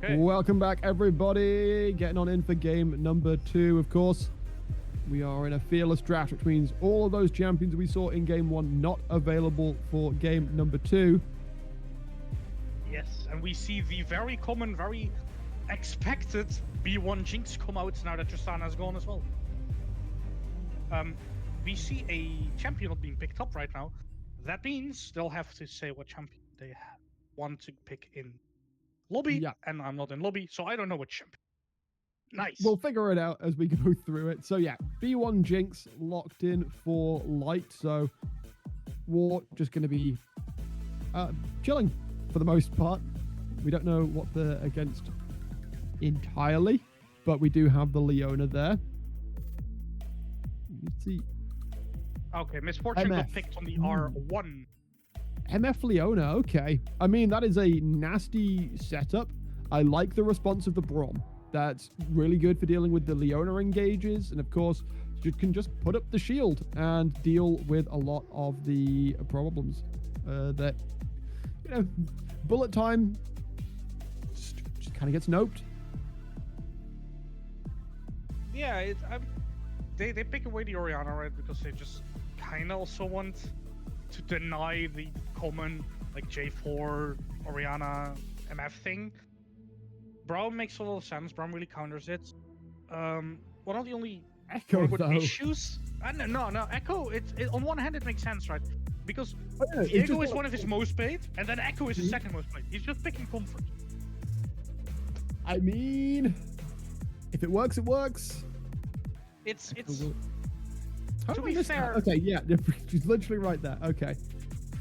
Okay. Welcome back, everybody. Getting on in for game number 2, of course. We are in a fearless draft, which means all of those champions we saw in game 1 not available for game number 2. Yes, and we see the very common, very expected B1 Jinx come out now that Tristana's gone as well. We see a champion not being picked up right now. That means they'll have to say what champion they want to pick in lobby, Yeah. and I'm not in lobby, so I don't know what champion. Nice. We'll figure it out as we go through it. So yeah, B1 Jinx locked in for Light. So War just going to be chilling for the most part. We don't know what they're against entirely, but we do have the Leona there. You see. Okay, Misfortune got MF. picked on the R1. MF Leona, okay. I mean, that is a nasty setup. I like the response of the Braum. That's really good for dealing with the Leona engages. And of course, you can just put up the shield and deal with a lot of the problems that, bullet time just kind of gets noped. Yeah, they pick away the Orianna, right? Because they just kind of also want to deny the common, like, J4, Orianna, MF thing. Braum makes a lot of sense. Braum really counters it. One of the only Echo, though. issues... No, Echo, on one hand, it makes sense, right? Because Yeah, Diego is one of his most paid, and then Echo is his Mhm. second most paid. He's just picking comfort. I mean, if it works, it works. It's How to do I be miss that? fair- Okay, yeah, she's literally right there. Okay.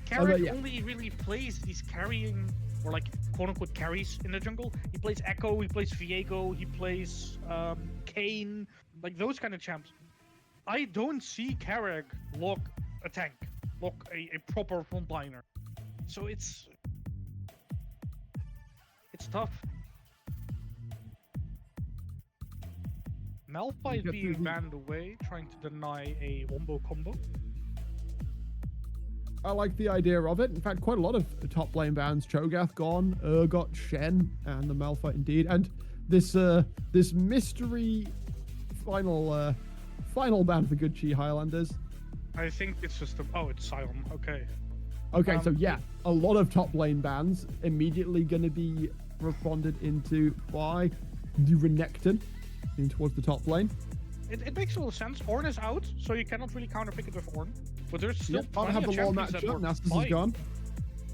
Carrick yeah. only really plays these carrying, or like quote-unquote carries in the jungle. He plays Echo, he plays Viego, he plays Kane, like those kind of champs. I don't see Carrick lock a tank, lock a proper frontliner. So it's tough. Malphite get being through the- banned away, trying to deny a wombo combo. I like the idea of it. In fact, quite a lot of top lane bans. Cho'Gath gone, Urgot, Shen, and the Malphite indeed. And this mystery final ban for Good Chi Highlanders. I think it's just it's Sion. Okay. Okay, so Um, yeah, a lot of top lane bans immediately going to be responded into by the Renekton in towards the top lane. It makes a lot of sense. Ornn is out, so you cannot really counterpick it with Ornn. But there's still Yep, can't plenty have of the wall champions that matchup. work Nasus is fine. gone.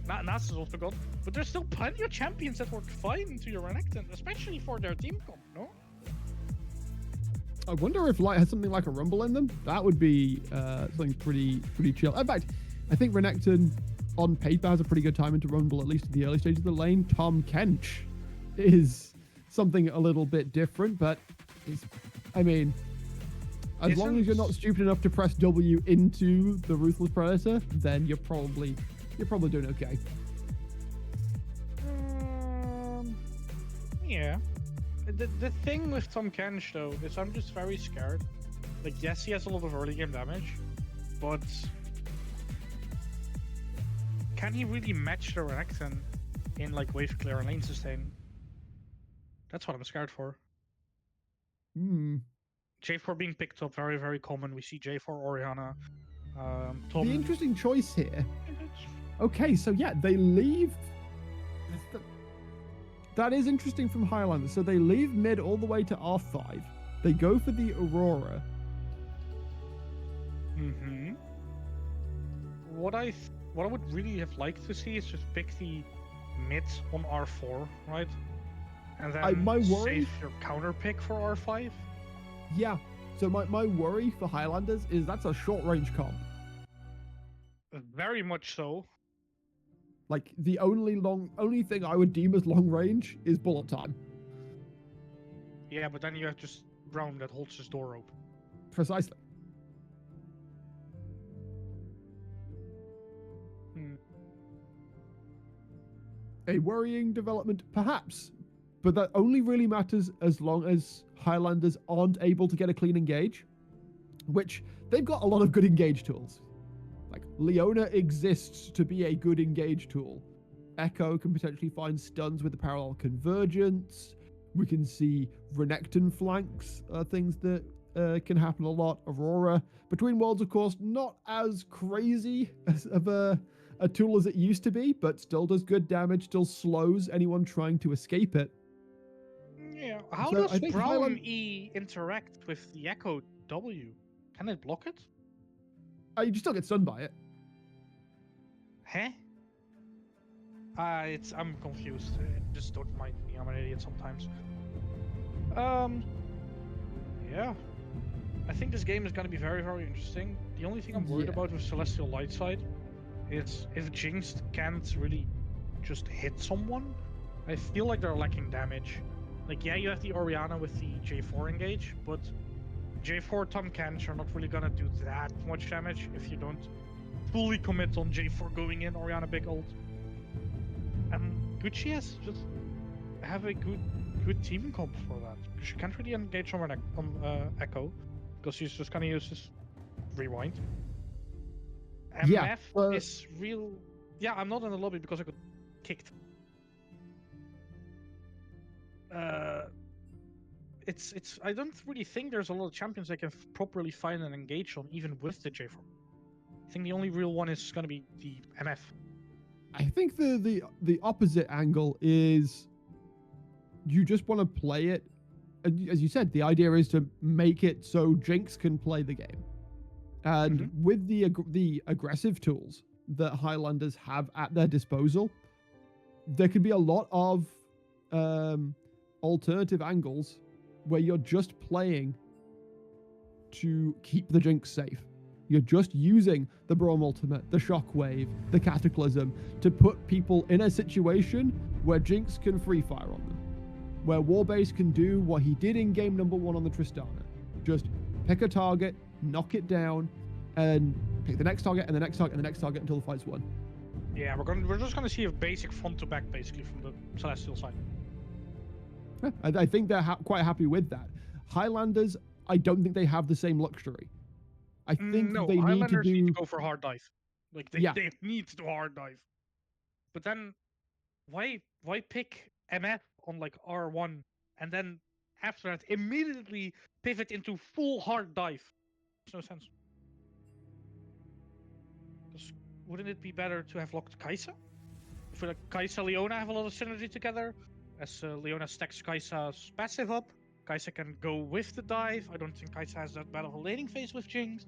Nasus is also gone. But there's still plenty of champions that work fine into your Renekton, especially for their team comp, no? I wonder if Light has something like a Rumble in them. That would be something pretty chill. In fact, I think Renekton on paper has a pretty good time into Rumble, at least at the early stage of the lane. Tom Kench is something a little bit different, but as long as you're not stupid enough to press W into the Ruthless Predator, then you're probably doing okay. Yeah. The thing with Tom Kench, though, is I'm just very scared. Like, yes, he has a lot of early game damage, but can he really match the Renekton in, like, wave clear and lane sustain? That's what I'm scared for. J4 being picked up, very, very common. We see J4 Orianna. Tom... The interesting choice here. Okay, so yeah, they leave. That is interesting from Highlanders. So they leave mid all the way to R5. They go for the Aurora. Mm-hmm. What I would really have liked to see is just pick the mid on R4, right? And then my worry- save your counter pick for R5. Yeah. So my worry for Highlanders is that's a short range comp. Very much so. Like the only thing I would deem as long range is bullet time. Yeah, but then you have just Braum that holds his door open. Precisely. A worrying development, perhaps, but that only really matters as long as Highlanders aren't able to get a clean engage, which they've got a lot of good engage tools. Like Leona exists to be a good engage tool. Echo can potentially find stuns with the parallel convergence. We can see Renekton flanks, things that can happen a lot. Aurora. Between Worlds, of course, not as crazy of a tool as it used to be, but still does good damage, still slows anyone trying to escape it. Yeah. How So does I think Brown Highland- E interact with the Echo W? Can it block it? You still get stunned by it. Huh? I'm confused. Just don't mind me. I'm an idiot sometimes. Yeah. I think this game is going to be very, very interesting. The only thing I'm worried Yeah. about with Celestial Lightside is if Jinx can't really just hit someone. I feel like they're lacking damage. Like, yeah, you have the Orianna with the J4 engage, but J4 Tom Kench are not really gonna do that much damage if you don't fully commit on J4 going in, Orianna big ult. And Gucci has just have a good team comp for that. Because she can't really engage on Echo, because she's just gonna use this rewind. Yeah, MF is real. Yeah, I'm not in the lobby because I got kicked. It's. I don't really think there's a lot of champions that can properly find and engage on, even with the J4. I think the only real one is gonna be the MF. I think the opposite angle is you just want to play it. As you said, the idea is to make it so Jinx can play the game. And with the aggressive tools that Highlanders have at their disposal, there could be a lot of alternative angles where you're just playing to keep the Jinx safe. You're just using the Braum ultimate, the Shockwave, the Cataclysm to put people in a situation where Jinx can free fire on them. Where Warbase can do what he did in game number 1 on the Tristana. Just pick a target, knock it down, and pick the next target and the next target and the next target until the fight's won. Yeah, we're just gonna see a basic front to back basically from the Celestial side. Yeah, I think they're quite happy with that. Highlanders, I don't think they have the same luxury. I think no, they Highlanders need to go for hard dive. Like they need to do hard dive. But then why pick MF on like R1 and then after that immediately pivot into full hard dive? Makes no sense. Because wouldn't it be better to have locked Kai'Sa? If like Kai'Sa Leona have a lot of synergy together, as Leona stacks Kai'Sa's passive up, Kai'Sa can go with the dive. I don't think Kai'Sa has that bad of a laning phase with Jinx.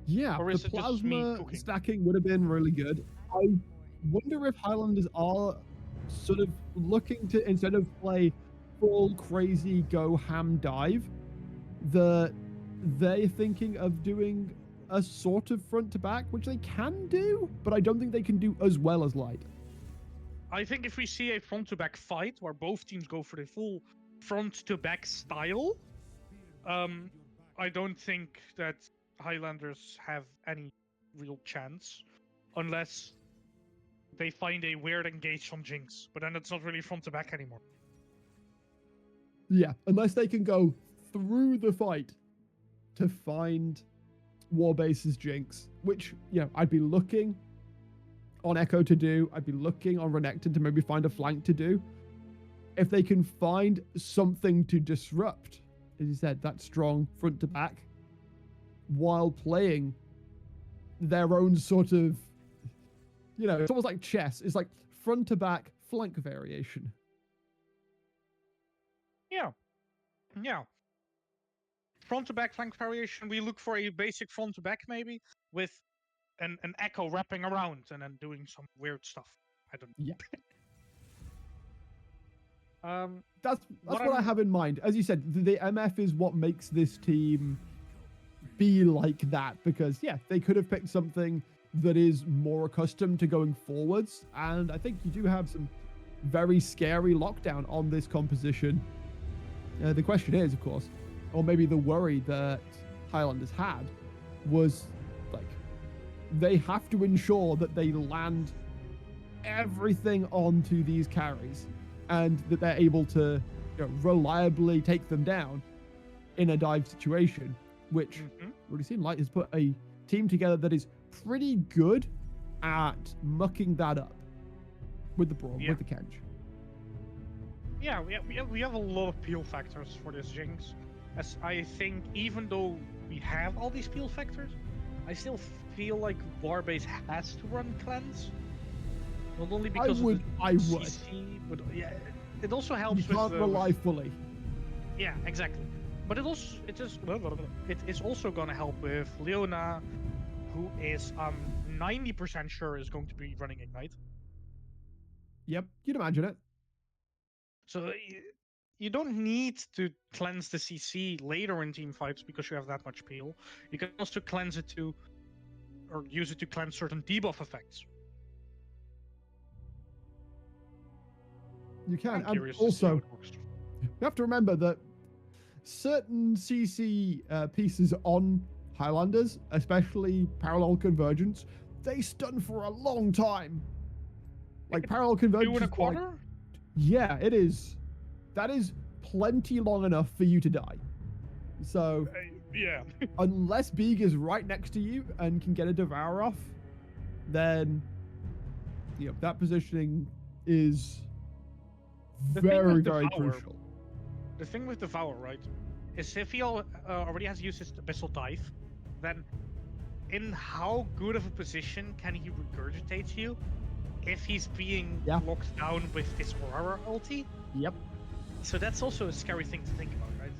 Yeah, or the is it just me plasma cooking? stacking would have been really good. I wonder if Highlanders are sort of looking to, instead of play full crazy go ham dive, they're thinking of doing a sort of front to back, which they can do, but I don't think they can do as well as Light. I think if we see a front to back fight where both teams go for the full front to back style, I don't think that Highlanders have any real chance unless they find a weird engage from Jinx, but then it's not really front to back anymore. Yeah, unless they can go through the fight to find Warbase's Jinx, which, I'd be looking on Echo to do. I'd be looking on Renekton to maybe find a flank to do. If they can find something to disrupt, as you said, that strong front to back, while playing their own sort of, it's almost like chess. It's like front to back flank variation. Yeah. Front to back flank variation. We look for a basic front to back maybe with an Echo wrapping around and then doing some weird stuff. I don't know. Yeah. That's what I have in mind. As you said, the MF is what makes this team be like that, because they could have picked something that is more accustomed to going forwards, and I think you do have some very scary lockdown on this composition. The question is, of course, or maybe the worry that Highlanders had was, like, they have to ensure that they land everything onto these carries and that they're able to reliably take them down in a dive situation, which we've already seen Light has put a team together that is pretty good at mucking that up with the Braum, with the Kench. Yeah, we have a lot of peel factors for this Jinx. As I think, even though we have all these peel factors, I still feel like Warbase has to run cleanse. Not only because of the CC, but yeah, it also helps you can't rely fully. Yeah, exactly. But it is also gonna help with Leona, who is 90% sure is going to be running Ignite. Yep, you'd imagine it. So you don't need to cleanse the CC later in team fights because you have that much peel. You can also cleanse it to, or use it to cleanse certain debuff effects. You can, and also you have to remember that certain CC pieces on Highlanders, especially Parallel Convergence, they stun for a long time. Like Parallel Convergence. 2.25? Like, yeah, it is. That is plenty long enough for you to die. So, yeah. unless Beeg is right next to you and can get a Devour off, then that positioning is very, very crucial. The thing with Devour, right, is if he already has used his Abyssal Dive, then in how good of a position can he regurgitate you if he's being locked down with this Aurora ulti? Yep. So that's also a scary thing to think about, right?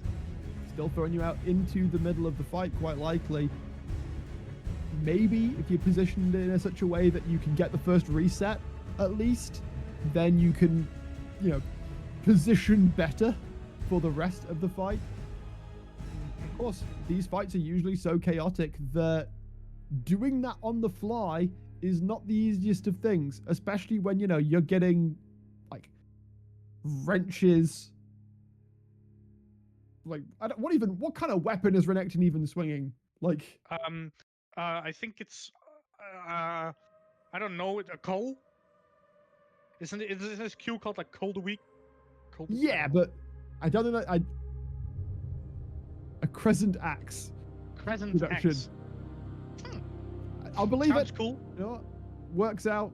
Still throwing you out into the middle of the fight, quite likely. Maybe if you're positioned in such a way that you can get the first reset, at least, then you can, position better for the rest of the fight. Of course, these fights are usually so chaotic that doing that on the fly is not the easiest of things, especially when, you're getting, like, wrenches. Like, what kind of weapon is Renekton even swinging? Like, I think it's, I don't know, a coal? Isn't this Q called, like, Cold Week? Yeah, but I don't know. A Crescent Axe. Crescent Axe. I'll believe Sounds it. Cool. Works out.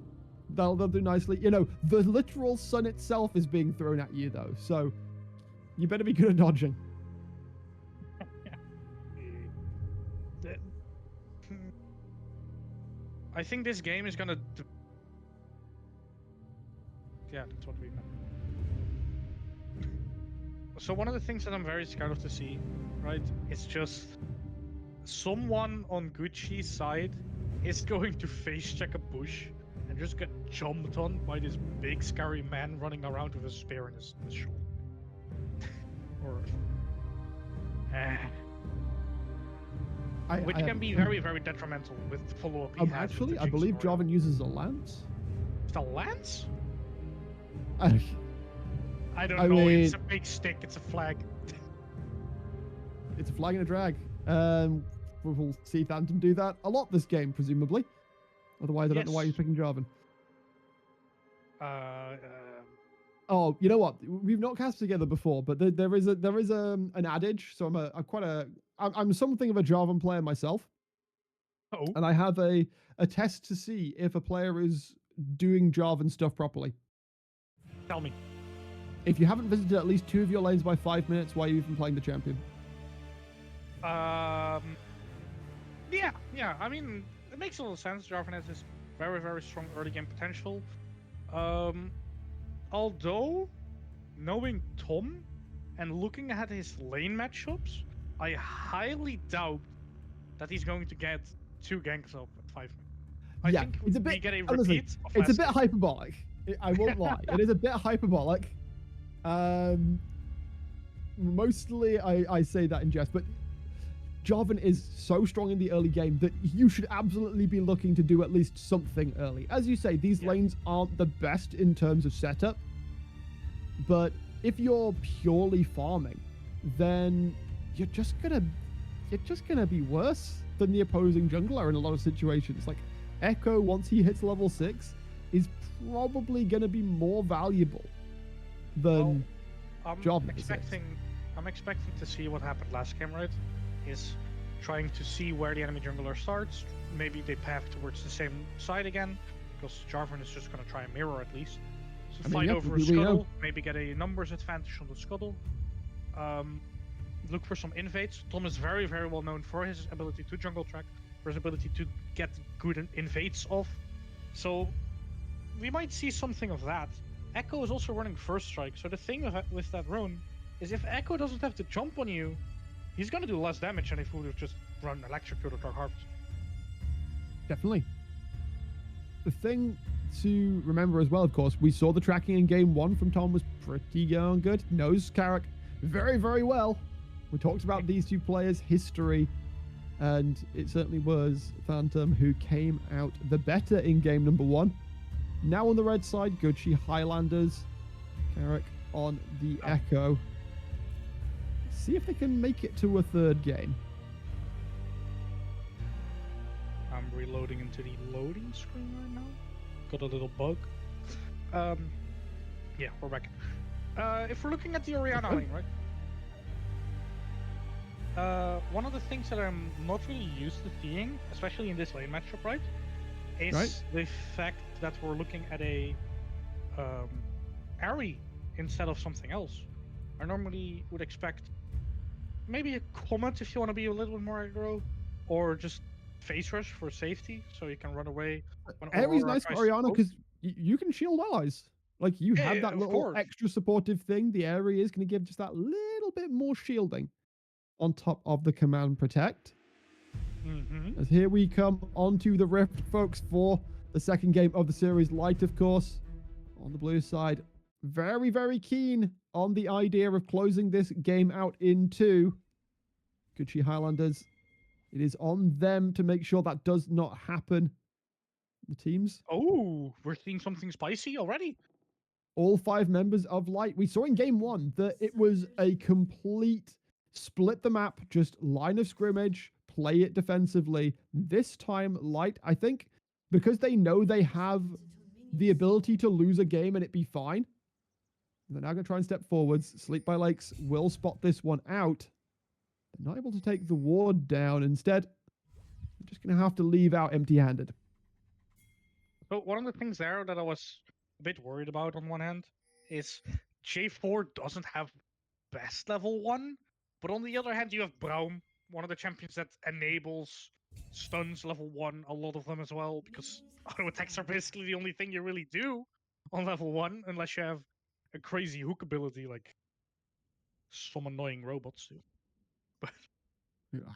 They'll do nicely. The literal sun itself is being thrown at you, though, so you better be good at dodging. I think this game is gonna. Yeah, that's what we meant. So one of the things that I'm very scared of to see, right, is just someone on Gucci's side is going to face check a bush and just get jumped on by this big scary man running around with a spear in his shoulder. Which can be very, very detrimental with the follow-up he has. Actually, I believe Jarvan uses a lance. It's a lance? I don't know. mean, it's a big stick. It's a flag. It's a flag and a drag. We'll see Phantom do that a lot this game, presumably. Otherwise, I don't know why you're picking Jarvan. Oh, you know what? We've not cast together before, but there is an adage. So I'm something of a Jarvan player myself. Oh. And I have a test to see if a player is doing Jarvan stuff properly. Tell me. If you haven't visited at least 2 of your lanes by 5 minutes, why are you even playing the champion? Yeah. I mean, it makes a lot of sense. Jarvan has this very, very strong early game potential. Although, knowing Tom and looking at his lane matchups, I highly doubt that he's going to get 2 ganks up at 5 minutes. I think it's a bit, we get a honestly, repeat of it's a bit game. hyperbolic. I won't lie. It is a bit hyperbolic. Mostly I say that in jest, but Jarvan is so strong in the early game that you should absolutely be looking to do at least something early. As you say, these lanes aren't the best in terms of setup, but if you're purely farming, then you're just gonna be worse than the opposing jungler in a lot of situations. Like Echo, once he hits level 6, is probably gonna be more valuable than Jarvan. I'm expecting to see what happened last game, right? Is trying to see where the enemy jungler starts. Maybe they path towards the same side again, because Jarvan is just going to try and mirror at least. So fight yeah, over a scuttle, maybe get a numbers advantage on the scuttle. Look for some invades. Tom is very, very well known for his ability to jungle track, for his ability to get good invades off. So we might see something of that. Echo is also running first strike, so the thing with that rune is if Echo doesn't have to jump on you, he's gonna do less damage than if he would have just run Electrocute or Dark Harvest. Definitely. The thing to remember as well, of course, we saw the tracking in game 1 from Tom was pretty darn good. Knows Carrick very, very well. We talked about these two players' history, and it certainly was Phantom who came out the better in game number 1. Now on the red side, Gucci Highlanders, Carrick on the Echo. See if they can make it to a third game. I'm reloading into the loading screen right now. Got a little bug. Yeah, we're back. If we're looking at the Orianna lane, right? One of the things that I'm not really used to seeing, especially in this lane matchup, right, is the fact that we're looking at a Ahri instead of something else. I normally would expect maybe a Comet if you want to be a little bit more aggro, or just face rush for safety so you can run away. Ahri's nice for Orianna because you can shield allies. Like you have that little extra supportive thing. The Ahri is going to give just that little bit more shielding on top of the command protect. As here we come onto the Rift, folks, for the second game of the series. Light, of course, on the blue side, very, very keen on the idea of closing this game out in 2. Gucci Highlanders, it is on them to make sure that does not happen. The teams. Oh, we're seeing something spicy already. All 5 members of Light. We saw in game 1 that it was a complete split the map, just line of scrimmage, play it defensively. This time, Light, I think, because they know they have the ability to lose a game and it be fine, they're now going to try and step forwards. Sleep by Lakes will spot this one out. They're not able to take the ward down. Instead, they're just going to have to leave out empty-handed. So one of the things there that I was a bit worried about on one hand is J4 doesn't have best level 1, but on the other hand you have Braum, one of the champions that enables stuns level 1, a lot of them as well, because auto attacks are basically the only thing you really do on level 1, unless you have a crazy hook ability like some annoying robots do. But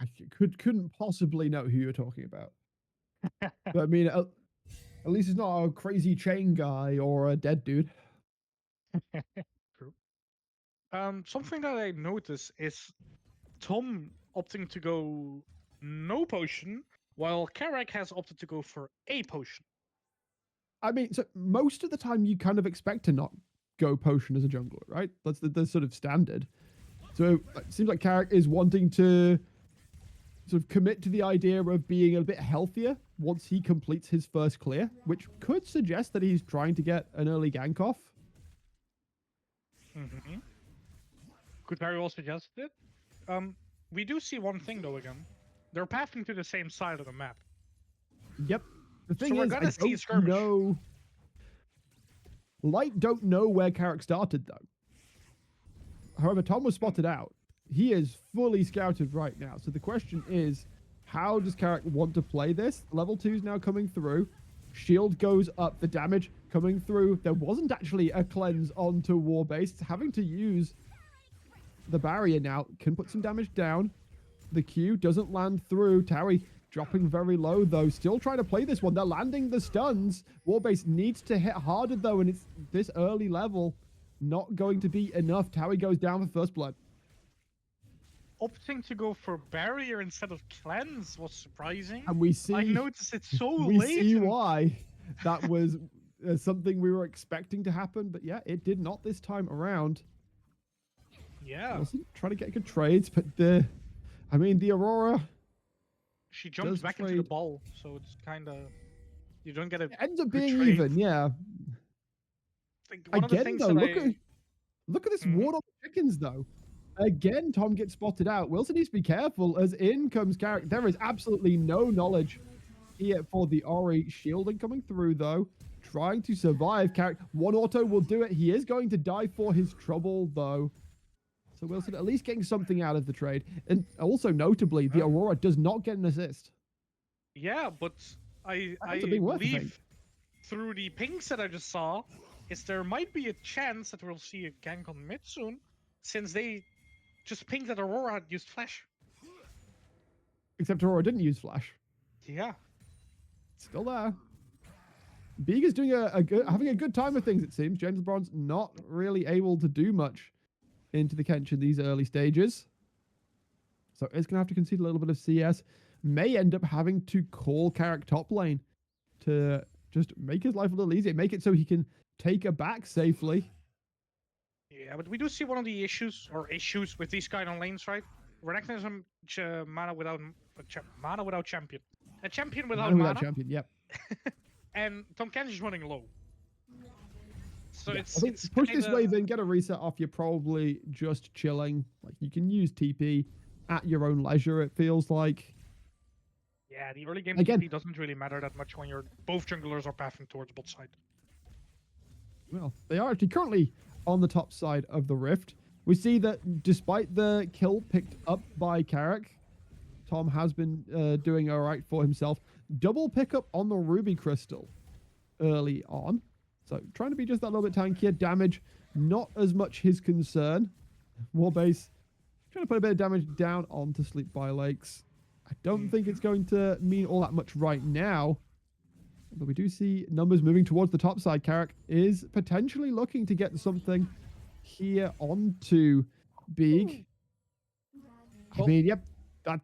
I couldn't possibly know who you're talking about. But I mean, at least it's not a crazy chain guy or a dead dude. True. Something that I noticed is Tom opting to go no potion, while Carrick has opted to go for a potion. I mean, so most of the time you kind of expect to not go potion as a jungler, right? That's the sort of standard. So it seems like Carrick is wanting to sort of commit to the idea of being a bit healthier once he completes his first clear, which could suggest that he's trying to get an early gank off. Could very well suggest it. We do see one thing though again. They're pathing to the same side of the map. Yep. The thing so is, I don't know. Light don't know where Carrick started though. However, Tom was spotted out. He is fully scouted right now. So the question is, how does Carrick want to play this? Level 2 is now coming through. Shield goes up. The damage coming through. There wasn't actually a cleanse onto Warbase. It's having to use the barrier now. Can put some damage down. The Q doesn't land through. Towie dropping very low, though. Still trying to play this one. They're landing the stuns. Warbase needs to hit harder, though, and it's this early level. Not going to be enough. Towie goes down for first blood. Opting to go for barrier instead of cleanse was surprising. And we see... I noticed it so we late. We see why. That was something we were expecting to happen, but yeah, it did not this time around. Yeah. I wasn't trying to get good trades, but the Aurora... She jumps back into the ball, so it's kind of... You don't get a... It ends up being even, yeah. One of the things though, look at this ward on the chickens, though. Again, Tom gets spotted out. Wilson needs to be careful as in comes Carrick. There is absolutely no knowledge here for the Ori. Shielding coming through, though. Trying to survive. Carrick, one auto will do it. He is going to die for his trouble, though. So Wilson at least getting something out of the trade. And also, notably, the Aurora does not get an assist. Yeah, but I being worth believe through the pings that I just saw, is there might be a chance that we'll see a gank on mid soon, since they just pinged that Aurora had used flash. Except Aurora didn't use flash. Yeah. Still there. Beeg is doing having a good time with things, it seems. James LeBron's not really able to do much into the Kench in these early stages. So it's going to have to concede a little bit of CS. May end up having to call Carrick top lane to just make his life a little easier. Make it so he can take a back safely. Yeah, but we do see one of the issues with these kind of lanes, right? Renekton is mana without champion. A champion without mana. Without champion, yep. And Tom Kench is running low. So yeah, it's, I think it's push kinda... this wave in, get a reset off. You're probably just chilling. Like you can use TP at your own leisure. It feels like. Yeah, the early game Again, TP doesn't really matter that much when you're both junglers are pathing towards bot side. Well, they are actually currently on the top side of the rift. We see that despite the kill picked up by Carrick, Tom has been doing all right for himself. Double pickup on the Ruby Crystal early on. So trying to be just that little bit tankier. Damage, not as much his concern. Warbase trying to put a bit of damage down onto Sleep by Lakes. I don't think it's going to mean all that much right now. But we do see numbers moving towards the top side. Carrick is potentially looking to get something here onto Beeg. I mean, yep,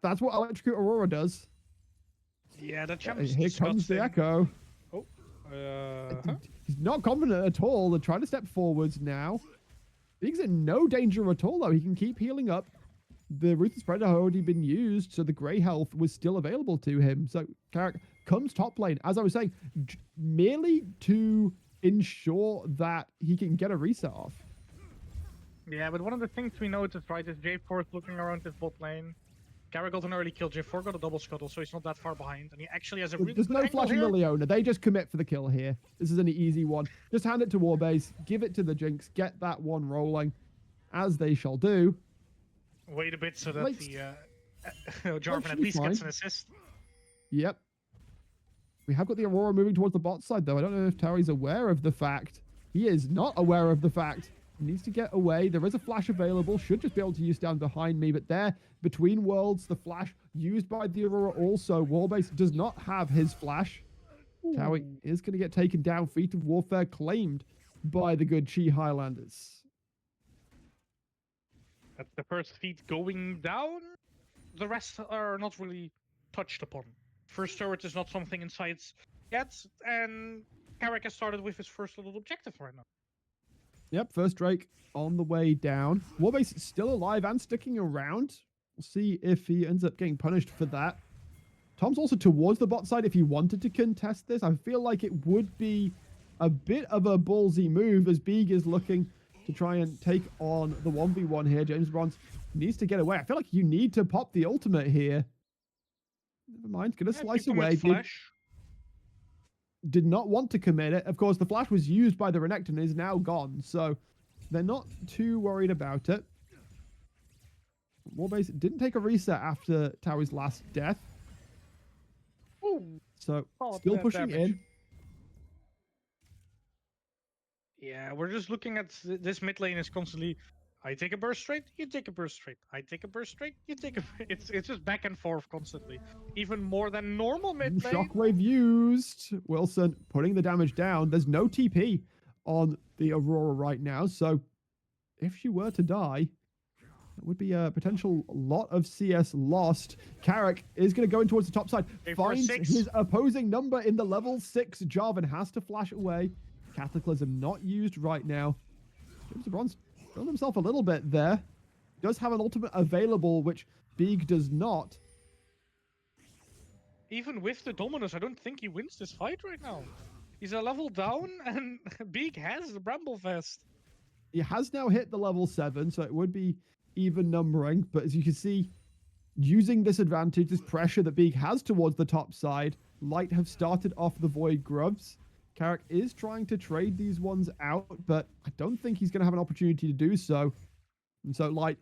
that's what Electrocute Aurora does. Yeah, that champ's here comes the Echo. Oh, he's not confident at all. They're trying to step forwards now. Beeg's in no danger at all, though. He can keep healing up. The Ruthless Predator had already been used, so the Grey Health was still available to him. So Carrick comes top lane, as I was saying, merely to ensure that he can get a reset off. Yeah, but one of the things we noticed, right, is J4 is looking around his bot lane. Carrick got an early kill. J4 got a double scuttle, so he's not that far behind. And he actually has a really There's no flashing the Leona. They just commit for the kill here. This is an easy one. Just hand it to Warbase, give it to the Jinx, get that one rolling, as they shall do. Wait a bit so that the Jarvan at least gets an assist. Yep. We have got the Aurora moving towards the bot side, though. I don't know if Terry's aware of the fact. He is not aware of the fact. He needs to get away. There is a flash available. Should just be able to use down behind me. But there, between worlds, the flash used by the Aurora also. Warbase does not have his flash. Towie is going to get taken down. Feat of Warfare claimed by the good Chi Highlanders. That's the first feat going down. The rest are not really touched upon. First turret is not something in sight yet, and Carrick has started with his first little objective right now. Yep, first Drake on the way down. Warbase is still alive and sticking around. We'll see if he ends up getting punished for that. Tom's also towards the bot side if he wanted to contest this. I feel like it would be a bit of a ballsy move as Beeg is looking to try and take on the 1v1 here. James Bronze needs to get away. I feel like you need to pop the ultimate here. Never mind, gonna slice away. Did not want to commit it. Of course, the flash was used by the Renekton and is now gone, so they're not too worried about it. Warbase didn't take a reset after Towie's last death. Ooh. So, still pushing in. Yeah, we're just looking at this mid lane is constantly, I take a burst straight, you take a burst straight. I take a burst straight, you take a... It's just back and forth constantly. Even more than normal mid lane. Shockwave used. Wilson putting the damage down. There's no TP on the Aurora right now, so if she were to die, that would be a potential lot of CS lost. Carrick is going to go in towards the top side. Finds his opposing number in the level 6. Jarvan has to flash away. Cataclysm not used right now. James Bronze found himself a little bit there. Does have an ultimate available, which Beeg does not. Even with the Dominus, I don't think he wins this fight right now. He's a level down, and Beeg has the Bramble Vest. He has now hit the level 7, so it would be even numbering. But as you can see, using this advantage, this pressure that Beeg has towards the top side, Light have started off the Void Grubs. Carrick is trying to trade these ones out, but I don't think he's going to have an opportunity to do so. And so Light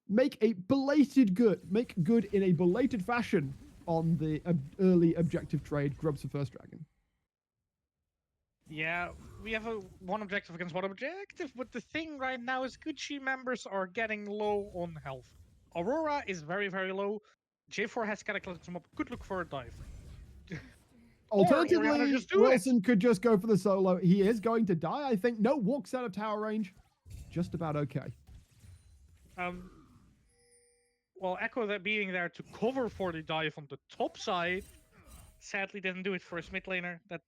make good in a belated fashion on the early objective trade, Grubs for first dragon. Yeah, we have one objective against one objective, but the thing right now is Gucci members are getting low on health. Aurora is very, very low. J4 has Cataclysm up. Could look for a dive. Alternatively, just do Wilson could just go for the solo. He is going to die, I think. No, walks out of tower range. Just about okay. Well, Echo that being there to cover for the dive on the top side, sadly didn't do it for his mid laner. That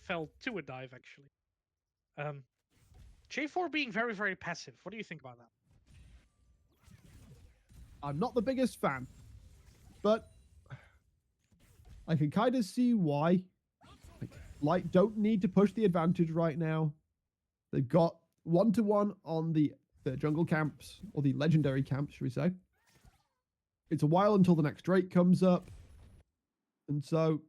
fell to a dive, actually. J4 being very, very passive. What do you think about that? I'm not the biggest fan, but I can kind of see why. Light don't need to push the advantage right now. They've got 1-to-1 on the jungle camps, or the legendary camps, should we say. It's a while until the next Drake comes up. And so,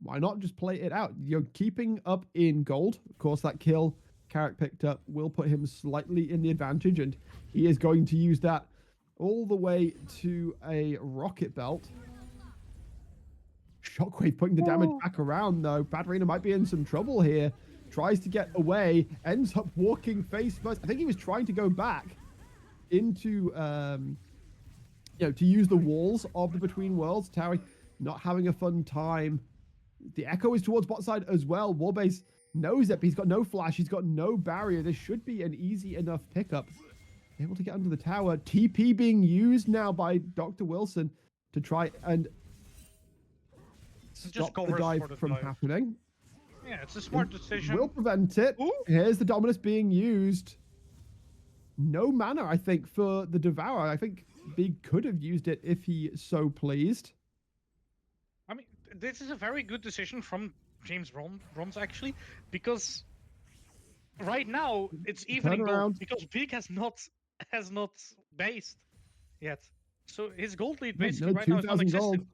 why not just play it out? You're keeping up in gold. Of course, that kill Carrick picked up will put him slightly in the advantage, and he is going to use that all the way to a rocket belt. Shockwave putting the damage back around, though. Katarina might be in some trouble here. Tries to get away, ends up walking face first. I think he was trying to go back into, to use the walls of the Between Worlds. Towie not having a fun time. The Echo is towards bot side as well. Warbase knows it, but he's got no flash. He's got no barrier. This should be an easy enough pickup. Able to get under the tower. TP being used now by Dr. Wilson to try and stop the dive from happening. Yeah, it's a smart decision. Will prevent it. Ooh. Here's the Dominus being used. No mana, I think, for the Devourer. I think Big could have used it if he so pleased. I mean, this is a very good decision from James Bronze, actually, because right now it's evening gold because Big has not based yet. So his gold lead basically right now is non-existent.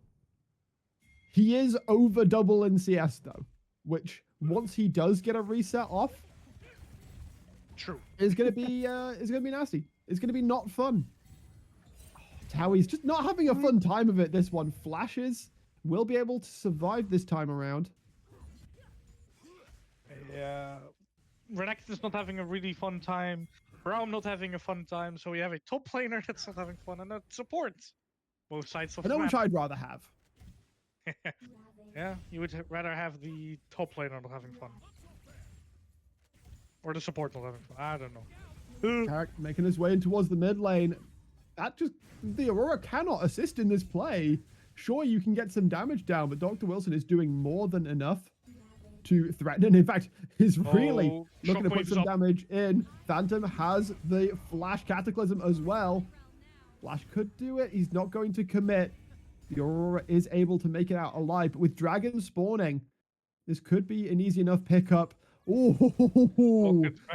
He is over double in CS though, which once he does get a reset off, true, is gonna be nasty. It's gonna be not fun. Towie's just not having a fun time of it. This one flashes. Will be able to survive this time around. Yeah, Renekton is not having a really fun time. Braum not having a fun time. So we have a top laner that's not having fun and a support. Both sides of the map. Which I'd rather have. Yeah, you would rather have the top laner not having fun. Or the support not having fun. I don't know. Carrick making his way in towards the mid lane. The Aurora cannot assist in this play. Sure, you can get some damage down, but Dr. Wilson is doing more than enough to threaten. And in fact, is really looking to put some damage in. Phantom has the Flash Cataclysm as well. Flash could do it. He's not going to commit. The Aurora is able to make it out alive. But with Dragon spawning, this could be an easy enough pickup. Oh,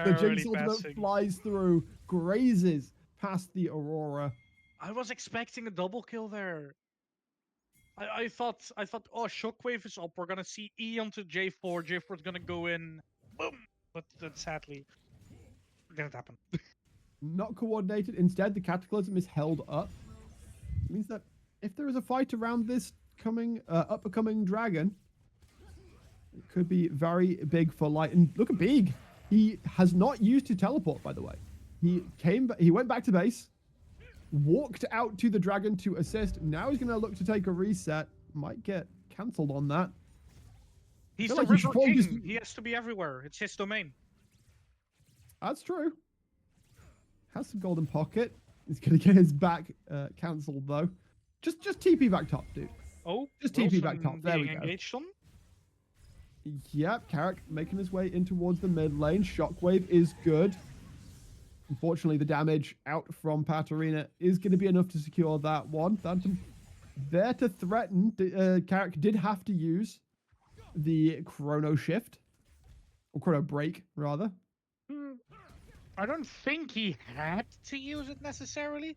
the Jinx ultimate flies through, grazes past the Aurora. I was expecting a double kill there. I thought, oh, Shockwave is up. We're gonna see E onto J4. J4's gonna go in, boom. But that sadly didn't happen. Not coordinated. Instead, the Cataclysm is held up. It means that if there is a fight around this upcoming dragon, it could be very big for Light. And look at Big. He has not used his teleport, by the way. He went back to base, walked out to the dragon to assist. Now he's going to look to take a reset. Might get cancelled on that. He's the River King. He has to be everywhere. It's his domain. That's true. Has some golden pocket. He's going to get his back cancelled, though. Just TP back top, dude. Oh, just TP back top. There we go. Engaged on? Yep, Carrick making his way in towards the mid lane. Shockwave is good. Unfortunately, the damage out from Katarina is going to be enough to secure that one. Phantom there to threaten. Carrick did have to use the Chrono Shift. Or Chrono Break, rather. I don't think he had to use it necessarily.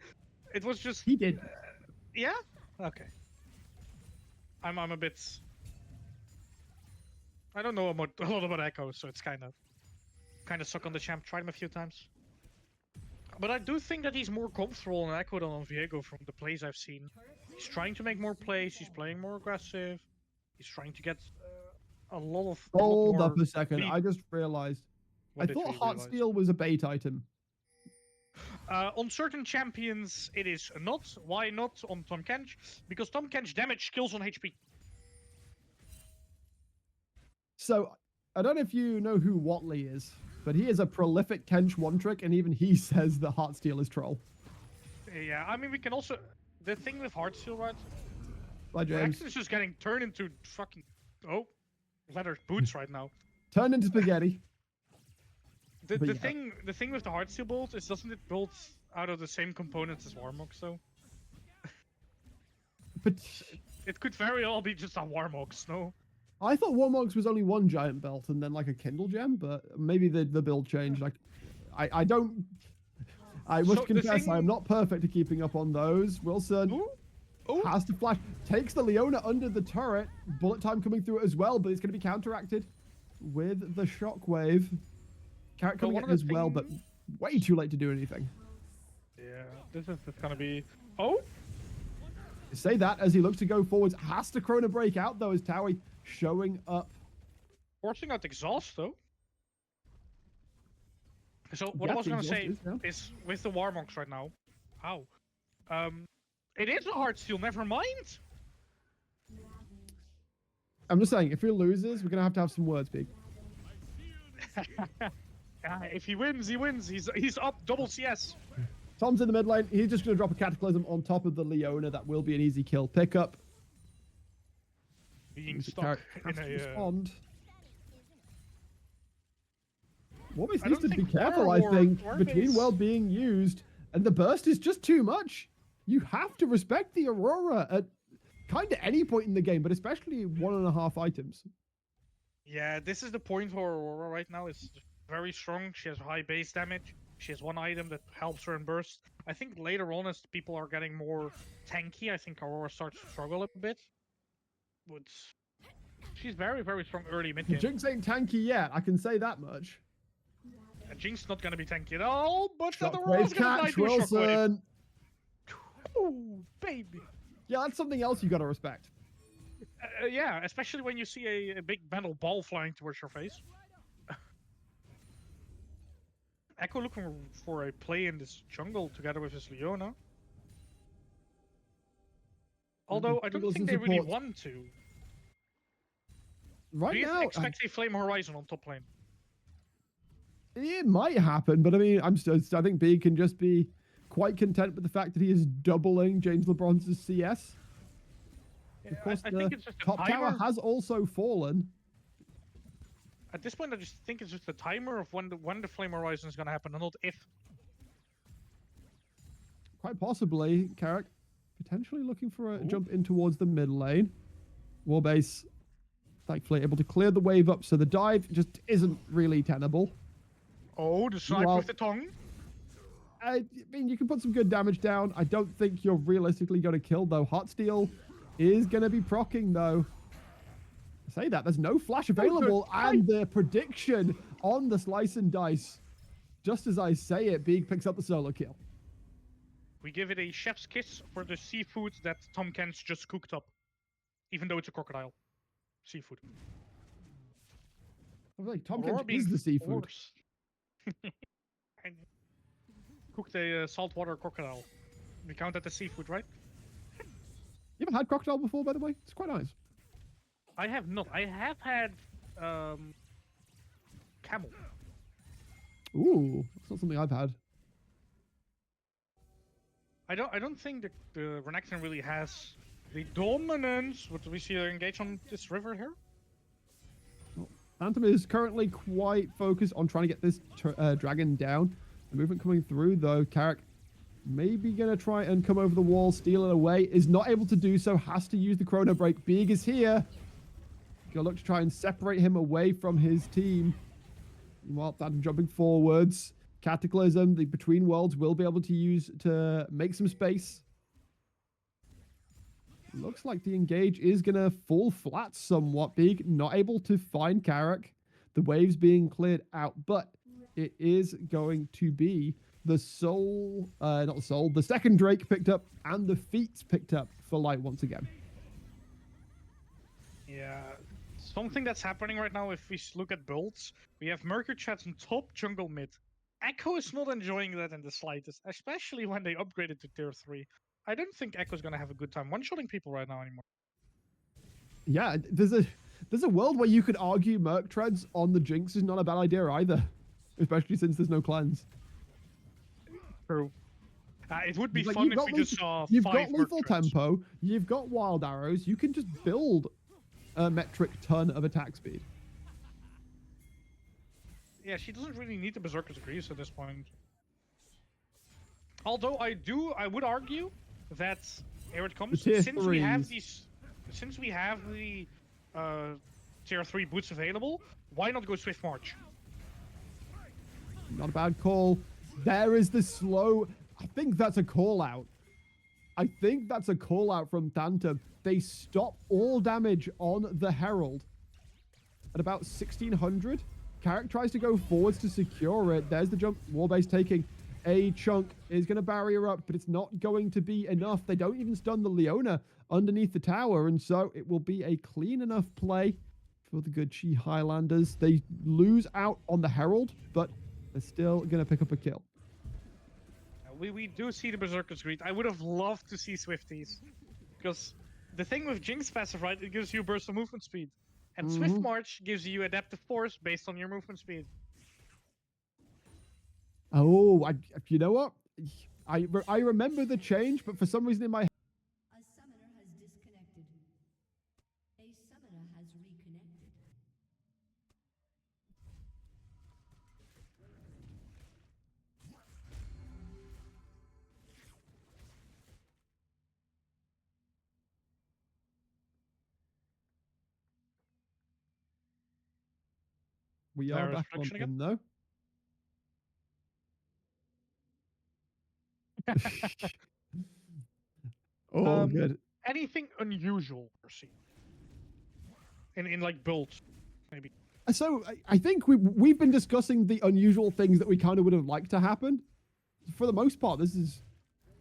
It was just He did. yeah. Okay. I'm a bit. I don't know about a lot about Echo, so it's kind of suck on the champ. Tried him a few times, but I do think that he's more comfortable on Echo than on Viego from the plays I've seen. He's trying to make more plays. He's playing more aggressive. He's trying to get a lot Hold more up a second. lead. I just realized. What I did thought you Heart realize? Steel was a bait item. On certain champions, it is not. Why not on Tom Kench? Because Tom Kench damage kills on HP. So I don't know if you know who Watley is, but he is a prolific Kench one trick, and even he says that Heart Steel is troll. Yeah, I mean, we can also. The thing with Heartsteel, right? Bye, James. Rex is just getting turned into fucking. Oh, leather boots right now. Turned into spaghetti. The But yeah. thing with the Heartsteel bolt is doesn't it build out of the same components as Warmox though? But It could very well be just a Warmox, no? I thought Warmogs was only one giant belt and then like a Kindle gem, but maybe the build changed. Like, I don't. I must So the confess, I am thing- not perfect at keeping up on those. Wilson Ooh, ooh. has to flash, takes the Leona under the turret. Bullet time coming through as well, but it's going to be counteracted with the shockwave. Carrot coming one in of as the well, but way too late to do anything. Yeah, this is gonna be. Oh, Say that as he looks to go forwards. Has to Chrono break out though as Towie showing up. forcing out exhaust though. So what Yeah, I was the gonna exhaust say is down. is with the Warmox right now. Ow. It is a Heartsteel. Never mind. I'm just saying, if he loses, we're going to have some words, Big. If he wins, he wins. He's up double CS. Tom's in the mid lane. He's just going to drop a Cataclysm on top of the Leona. That will be an easy kill pickup. Being Music stuck Carrot in has to a. respond. Warbeast I needs to don't be think careful, I War think, Warbeast- between well being used, and the burst is just too much. You have to respect the Aurora at kind of any point in the game, but especially 1.5 items. Yeah, this is the point where Aurora right now is very strong. She has high base damage. She has one item that helps her in burst. I think later on, as people are getting more tanky, I think Aurora starts to struggle a bit. But she's very, very strong early mid game. Jinx ain't tanky yet, I can say that much. Jinx not gonna be tanky at all, but that Shockwave Aurora's gonna die catch, to a shockwave. Wilson. Ooh, baby. Yeah, that's something else you got to respect. Yeah, especially when you see a big metal ball flying towards your face. Echo looking for a play in this jungle together with his Leona. Although I don't Jungles think and they really supports. want to. Right Do you now, expect a Flame Horizon on top lane? it might happen, but I mean, I think B can just be quite content with the fact that he is doubling James LeBron's CS. Of course, I the think it's just a top tower timer. has also fallen. At this point, I just think it's just a timer of when the Flame Horizon is gonna happen, and not if. Quite possibly, Carrick potentially looking for a Ooh. jump in towards the mid lane. Warbase, thankfully, able to clear the wave up, so the dive just isn't really tenable. Oh, the snipe Well- with the tongue. I mean, you can put some good damage down. I don't think you're realistically going to kill, though. Heartsteel is going to be proccing, though. I say that. There's no flash available, and the prediction on the slice and dice, just as I say it, Beeg picks up the solo kill. We give it a chef's kiss for the seafood that Tom Kent's just cooked up. Even though it's a crocodile. Seafood. I was like, Tom Aurora Kent being is the seafood. forced. And cooked a saltwater crocodile. We count that as seafood, right? You ever had crocodile before, by the way? It's quite nice. I have not. I have had camel. Ooh, that's not something I've had. I don't think the Renekton really has the dominance. What do we see her engage on this river here? Phantom is currently quite focused on trying to get this dragon down. The movement coming through, though. Carrick maybe going to try and come over the wall, steal it away. Is not able to do so. Has to use the chrono break. Big is here. Gonna look to try and separate him away from his team. Meanwhile, Phantom jumping forwards. Cataclysm, the Between Worlds, will be able to use to make some space. Looks like the engage is going to fall flat somewhat. Big, not able to find Carrick. The waves being cleared out, but it is going to be the soul, not the soul, the second Drake picked up and the feats picked up for Light once again. Yeah, something that's happening right now, if we look at builds, we have Mercury Chats on top, jungle mid. Echo is not enjoying that in the slightest, especially when they upgraded to tier 3. I don't think Echo's gonna have a good time one-shotting people right now anymore. Yeah, there's a world where you could argue Merc Treads on the Jinx is not a bad idea either, especially since there's no cleanse. True. It would be Like, fun if we just saw You've 5 got lethal Merc Treads. tempo, you've got wild arrows, you can just build a metric ton of attack speed. Yeah, she doesn't really need the Berserker's Greaves at this point. Although I would argue that here it comes. Since we have the tier 3 boots available, why not go Swift March? Not a bad call. There is the slow. I think that's a call out. I think that's a call out from Tanta. They stop all damage on the Herald at about 1600. Carrick tries to go forwards to secure it. There's the jump. Warbase taking a chunk. Is going to barrier up, but it's not going to be enough. They don't even stun the Leona underneath the tower, and so it will be a clean enough play for the good Chi Highlanders. They lose out on the Herald, but they're still going to pick up a kill. We do see the Berserker's Greed. I would have loved to see Swifties. Because the thing with Jinx passive, right, it gives you a burst of movement speed. And Swift March gives you Adaptive Force based on your movement speed. Oh, you know what? I remember the change, but for some reason in my head... A summoner has disconnected. A summoner has reconnected. We are back on again? though. Oh, good. Anything unusual, Percy? In like builds, maybe. So I think we've been discussing the unusual things that we kind of would have liked to happen. For the most part, this is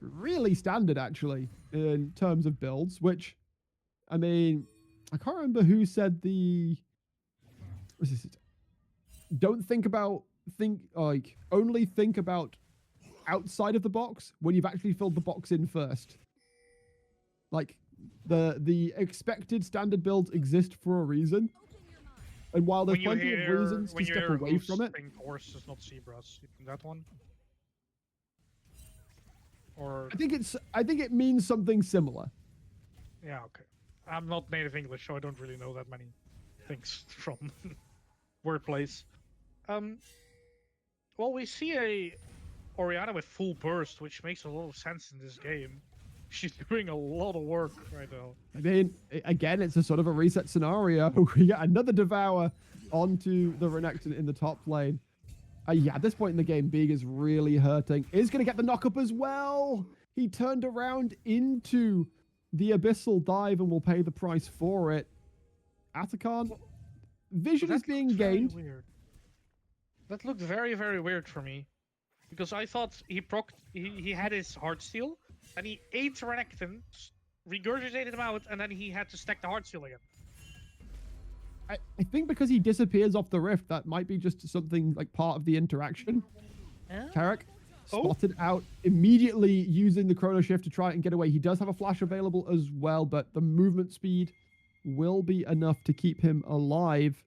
really standard actually in terms of builds. Which, I mean, I can't remember who said the. What's this? Only think about outside of the box when you've actually filled the box in first. Like the expected standard builds exist for a reason, and while there's plenty of reasons to step away from it, horse is not zebras. That one, or I think it means something similar. Yeah, okay. I'm not native English, so I don't really know that many things from wordplays. Well, we see a Orianna with full burst, which makes a lot of sense in this game. She's doing a lot of work right now. I mean, again, it's a sort of a reset scenario. We get another Devour onto the Renekton in the top lane. Yeah, at this point in the game, Big is really hurting. Is going to get the knock-up as well. He turned around into the Abyssal Dive and will pay the price for it. Atacon, vision is being gained. Weird. That looked very, very weird for me. Because I thought he had his Heartsteel, and he ate Renekton, regurgitated him out, and then he had to stack the Heartsteel again. I think because he disappears off the rift, that might be just something like part of the interaction. Yeah. Carrick spotted out immediately using the Chrono Shift to try and get away. He does have a flash available as well, but the movement speed will be enough to keep him alive.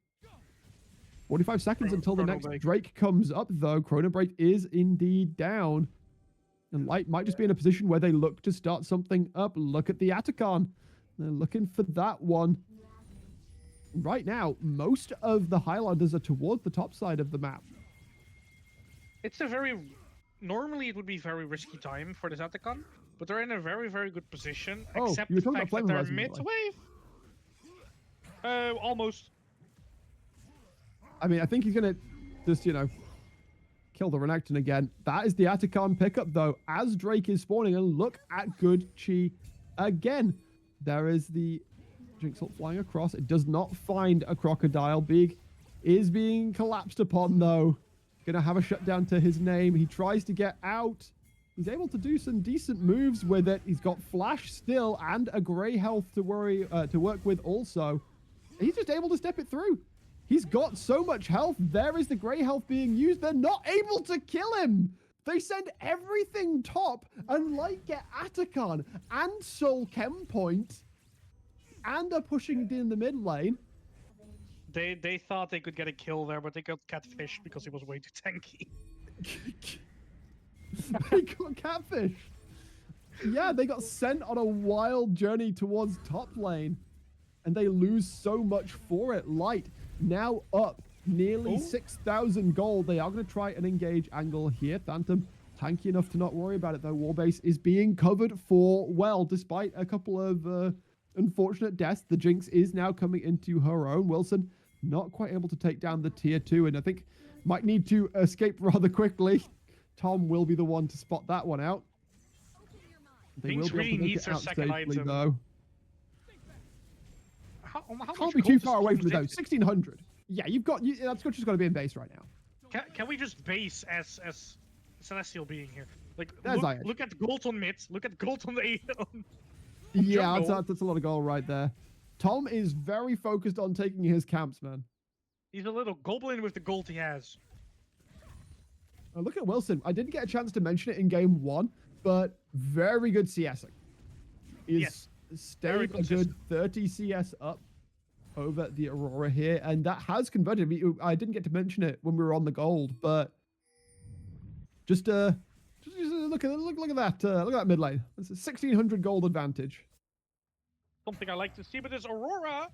45 seconds until the next Drake comes up, though. Chrono Break is indeed down. And Light might just be in a position where they look to start something up. Look at the Atacon. They're looking for that one. Right now, most of the Highlanders are towards the top side of the map. It's a very... Normally, it would be very risky time for this Atacon, but they're in a very, very good position, except the fact that they're mid-wave. Almost. I mean, I think he's going to just, kill the Renekton again. That is the Atacon pickup, though, as Drake is spawning. And look at Good Chi again. There is the Jinx ult flying across. It does not find a crocodile. Big is being collapsed upon, though. Gonna have a shutdown to his name. He tries to get out. He's able to do some decent moves with it. He's got flash still and a gray health to work with also. He's just able to step it through. He's got so much health. There is the gray health being used. They're not able to kill him. They send everything top and like get Atacon and Soul Chem Point and are pushing it in the mid lane. They thought they could get a kill there, but they got catfished because he was way too tanky. They got catfish. Yeah, they got sent on a wild journey towards top lane. And they lose so much for it. Light now up nearly 6,000 gold. They are going to try and engage angle here. Phantom tanky enough to not worry about it, though. Warbase is being covered for well, despite a couple of unfortunate deaths. The Jinx is now coming into her own. Wilson not quite able to take down the tier 2, and I think might need to escape rather quickly. Tom will be the one to spot that one out. They Jinx will be able really to make needs it her out second safely, item. though. How Can't much be too gold far does away Tom from it, though. take? 1,600. Yeah, that's just got to be in base right now. Can we just base as Celestial being here? Like, There's Zayas. look at gold on mid, look at gold on the Yeah, jungle. that's a lot of gold right there. Tom is very focused on taking his camps, man. He's a little goblin with the gold he has. Look at Wilson. I didn't get a chance to mention it in game 1, but very good CSing. He's stayed a good 30 CS up over the Aurora here, and that has converted me. I didn't get to mention it when we were on the gold, but just look at that. Look at that mid lane. That's a 1,600 gold advantage. Something I like to see with this Aurora.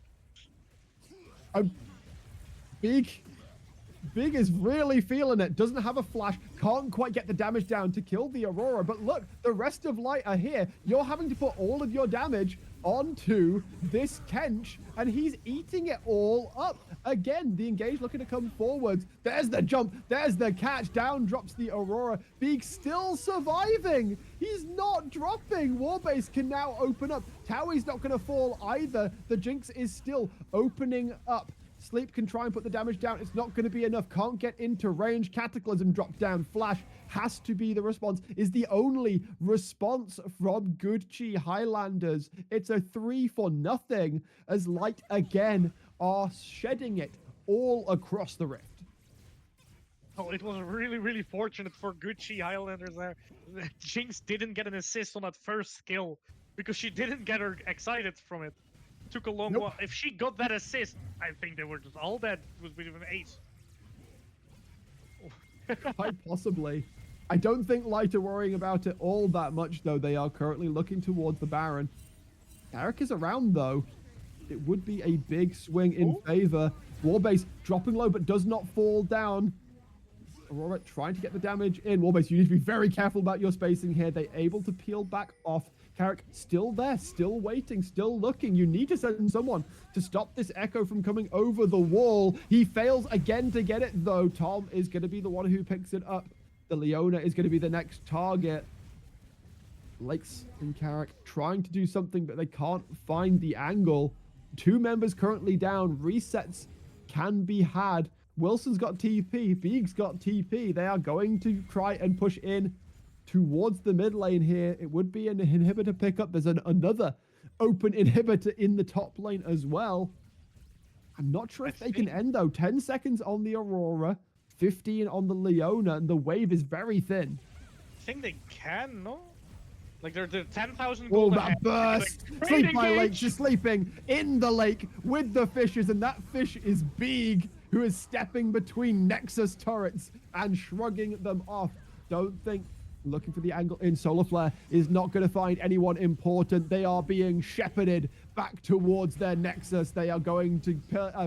Big is really feeling it. Doesn't have a flash. Can't quite get the damage down to kill the Aurora. But look, the rest of Light are here. You're having to put all of your damage onto this Kench, and he's eating it all up. Again, the engage looking to come forwards. There's the jump. There's the catch. Down drops the Aurora. Big still surviving. He's not dropping. Warbase can now open up. Towie's not going to fall either. The Jinx is still opening up. Sleep can try and put the damage down. It's not going to be enough. Can't get into range. Cataclysm drop down. Flash has to be the response. Is the only response from Good Chi Highlanders. It's a 3-0 as Light again are shedding it all across the rift. Oh, it was really, really fortunate for Gucci Highlanders there. Jinx didn't get an assist on that first skill because she didn't get her excited from it. Took a long while. If she got that assist, I think they were just all dead with an ace. Quite possibly. I don't think Light are worrying about it all that much, though. They are currently looking towards the Baron. Eric is around, though. It would be a big swing in favor. Warbase dropping low, but does not fall down. Aurora trying to get the damage in. Warbase, you need to be very careful about your spacing here. They're able to peel back off. Carrick still there, still waiting, still looking. You need to send someone to stop this Echo from coming over the wall. He fails again to get it, though. Tom is going to be the one who picks it up. The Leona is going to be the next target. Lakes and Carrick trying to do something, but they can't find the angle. 2 members currently down. Resets can be had. Wilson's got TP. Beeg's got TP. They are going to try and push in towards the mid lane here. It would be an inhibitor pickup. There's another open inhibitor in the top lane as well. I'm not sure if they can end, though. 10 seconds on the Aurora, 15 on the Leona, and the wave is very thin. I think they can, no? Like, they're 10,000 Oh, gold that ahead. burst! Like, Sleep by engage! Lake. She's sleeping in the lake with the fishes, and that fish is Beeg, who is stepping between Nexus turrets and shrugging them off. Don't think looking for the angle in. Solar Flare is not going to find anyone important. They are being shepherded back towards their Nexus. They are going to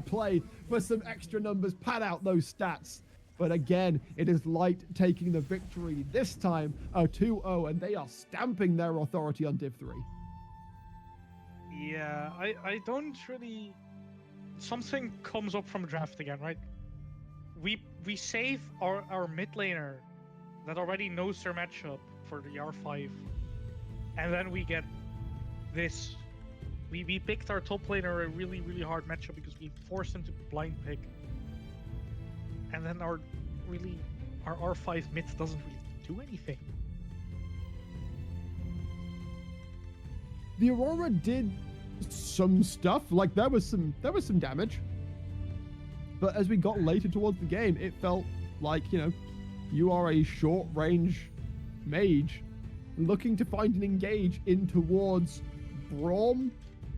play for some extra numbers, pad out those stats. But again, it is Light taking the victory. This time, a 2-0, and they are stamping their authority on Div 3. Yeah, I don't really... Something comes up from draft again, right? we save our mid laner that already knows their matchup for the R5, and then we get this. We picked our top laner a really hard matchup because we forced him to blind pick, and then our R5 mid doesn't really do anything. The Aurora did some stuff. Like there was some damage. But as we got later towards the game, it felt like, you know, you are a short range mage looking to find an engage in towards Braum,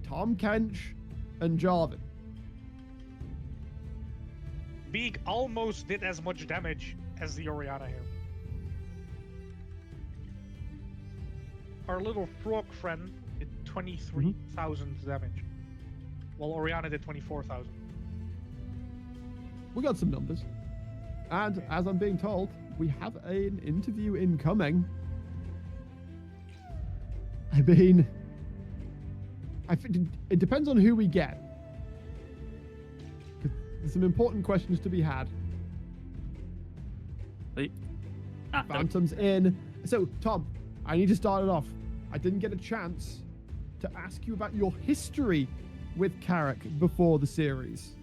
Tom Kench, and Jarvan. Beak almost did as much damage as the Orianna here. Our little frog friend did 23,000 damage, while Orianna did 24,000. We got some numbers. And as I'm being told, we have an interview incoming. I mean, I think it depends on who we get. There's some important questions to be had. Phantom's in. So, Tom, I need to start it off. I didn't get a chance to ask you about your history with Carrick before the series.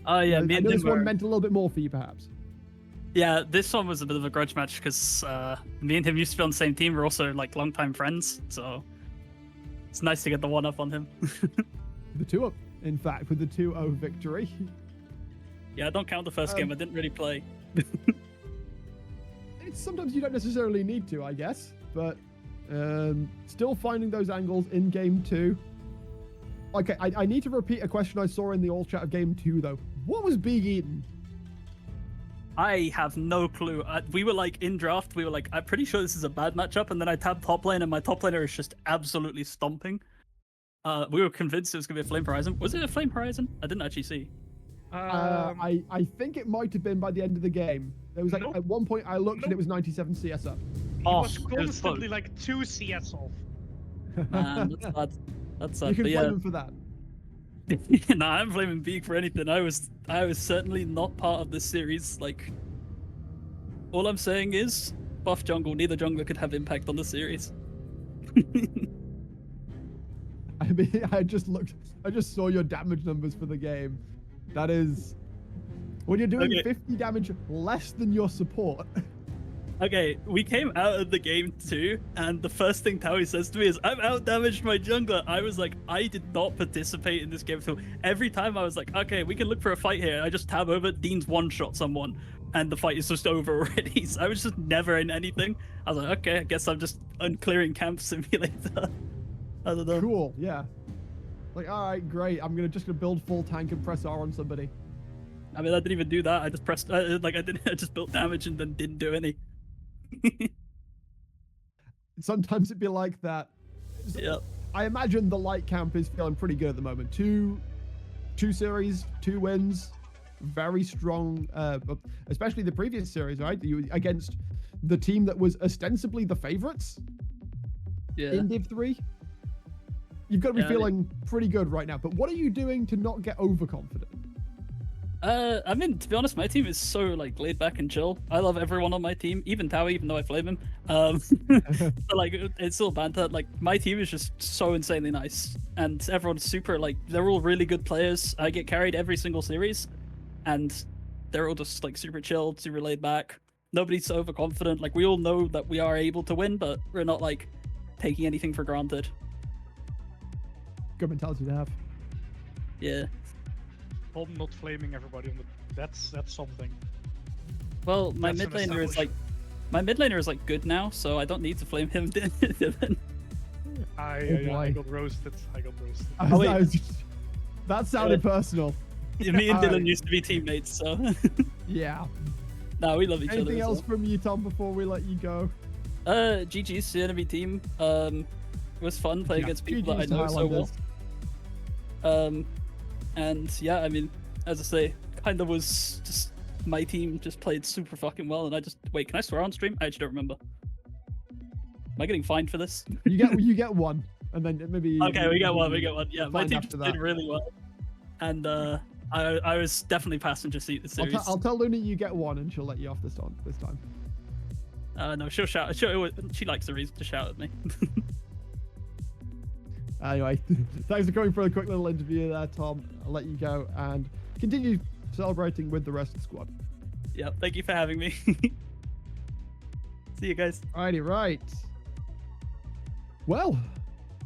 Oh yeah, I me and know him this one were... meant a little bit more for you, perhaps. Yeah, this one was a bit of a grudge match because me and him used to be on the same team. We're also like longtime friends, so it's nice to get the one up on him. The 2-up, in fact, with the 2-0 victory. Yeah, I don't count the first game. I didn't really play. It's sometimes you don't necessarily need to, I guess, but still finding those angles in game 2. Okay, I need to repeat a question I saw in the all chat of game 2 though. What was Big Eaton? I have no clue. We were like in draft. We were like, I'm pretty sure this is a bad matchup, and then I tabbed top lane, and my top laner is just absolutely stomping. We were convinced it was gonna be a Flame Horizon. Was it a Flame Horizon? I didn't actually see. I think it might have been by the end of the game. There was like Nope. at one point I looked and Nope. it was 97 CS up. He Oh, was it was constantly close. like 2 CS off. Man, that's sad. That's sad. You can But blame yeah, him for that. nah, I'm blaming Beak for anything. I was certainly not part of this series. Like, all I'm saying is, buff jungle. Neither jungler could have impact on the series. I mean, I just saw your damage numbers for the game. That is, when you're doing Okay. 50 damage less than your support. Okay, we came out of the game too, and the first thing Towie says to me is, "I've out-damaged my jungler." I was like, I did not participate in this game at all. Every time I was like, okay, we can look for a fight here. I just tab over, Dean's one-shot someone, and the fight is just over already. So I was just never in anything. I was like, okay, I guess I'm just unclearing camp simulator. I don't know. Cool, yeah. Like, all right, great. I'm just gonna build full tank and press R on somebody. I mean, I didn't even do that. I just pressed, I just built damage and then didn't do any. Sometimes it'd be like that. Yeah. I imagine the light camp is feeling pretty good at the moment. Two series, 2 wins, very strong. Especially the previous series, right? You against the team that was ostensibly the favorites Yeah. in Div 3. You've got to be Yeah, feeling pretty good right now. But what are you doing to not get overconfident? I mean, to be honest, my team is so like laid back and chill. I love everyone on my team, even Towie, even though I flame him. But like, it's still banter. Like, my team is just so insanely nice, and everyone's super like, they're all really good players. I get carried every single series, and they're all just like super chilled, super laid back. Nobody's overconfident. Like, we all know that we are able to win, but we're not like taking anything for granted. Good mentality to have. Yeah. Tom not flaming everybody on the that's something. Well, my That's mid an laner is like, good now, so I don't need to flame him. Dylan. I boy. got roasted. I got roasted. Oh, wait. That sounded personal. Yeah, me and Dylan Alright. used to be teammates, so Yeah. no, we love each other. Anything as else well. from you, Tom, before we let you go? GG's to the enemy team. It was fun playing Yeah, against people that I GG's to know so well. Highlanders. And yeah, I mean, as I say, kind of was just my team just played super fucking well, and I just wait. Can I swear on stream? I actually don't remember. Am I getting fined for this? You get one, and then maybe. Okay, we got one. We got one. Yeah, my fine team after just that. did really well, and I was definitely passenger seat the series. I'll tell Luna you get one, and she'll let you off this time. No, she'll shout. She likes the reason to shout at me. Anyway, thanks for coming for a quick little interview there, Tom. I'll let you go and continue celebrating with the rest of the squad. Yeah, thank you for having me. See you guys. Alrighty, right. Well,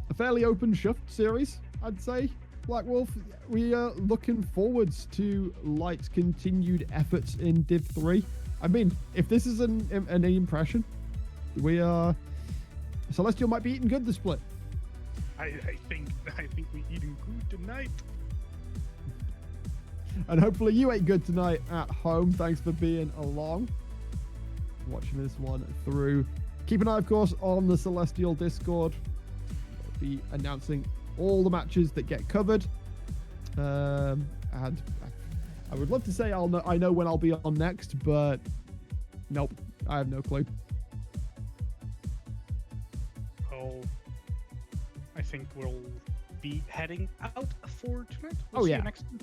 a fairly open shift series, I'd say. Black Wolf, we are looking forwards to Light's continued efforts in Div 3. I mean, if this is an impression, we are... Celestial might be eating good this split. I think we're eating good tonight. And hopefully you ate good tonight at home. Thanks for being along, watching this one through. Keep an eye, of course, on the Celestial Discord. We'll be announcing all the matches that get covered. And I would love to say I know when I'll be on next, but nope, I have no clue. Oh, I think we'll be heading out for tonight. Oh, See yeah. you next time.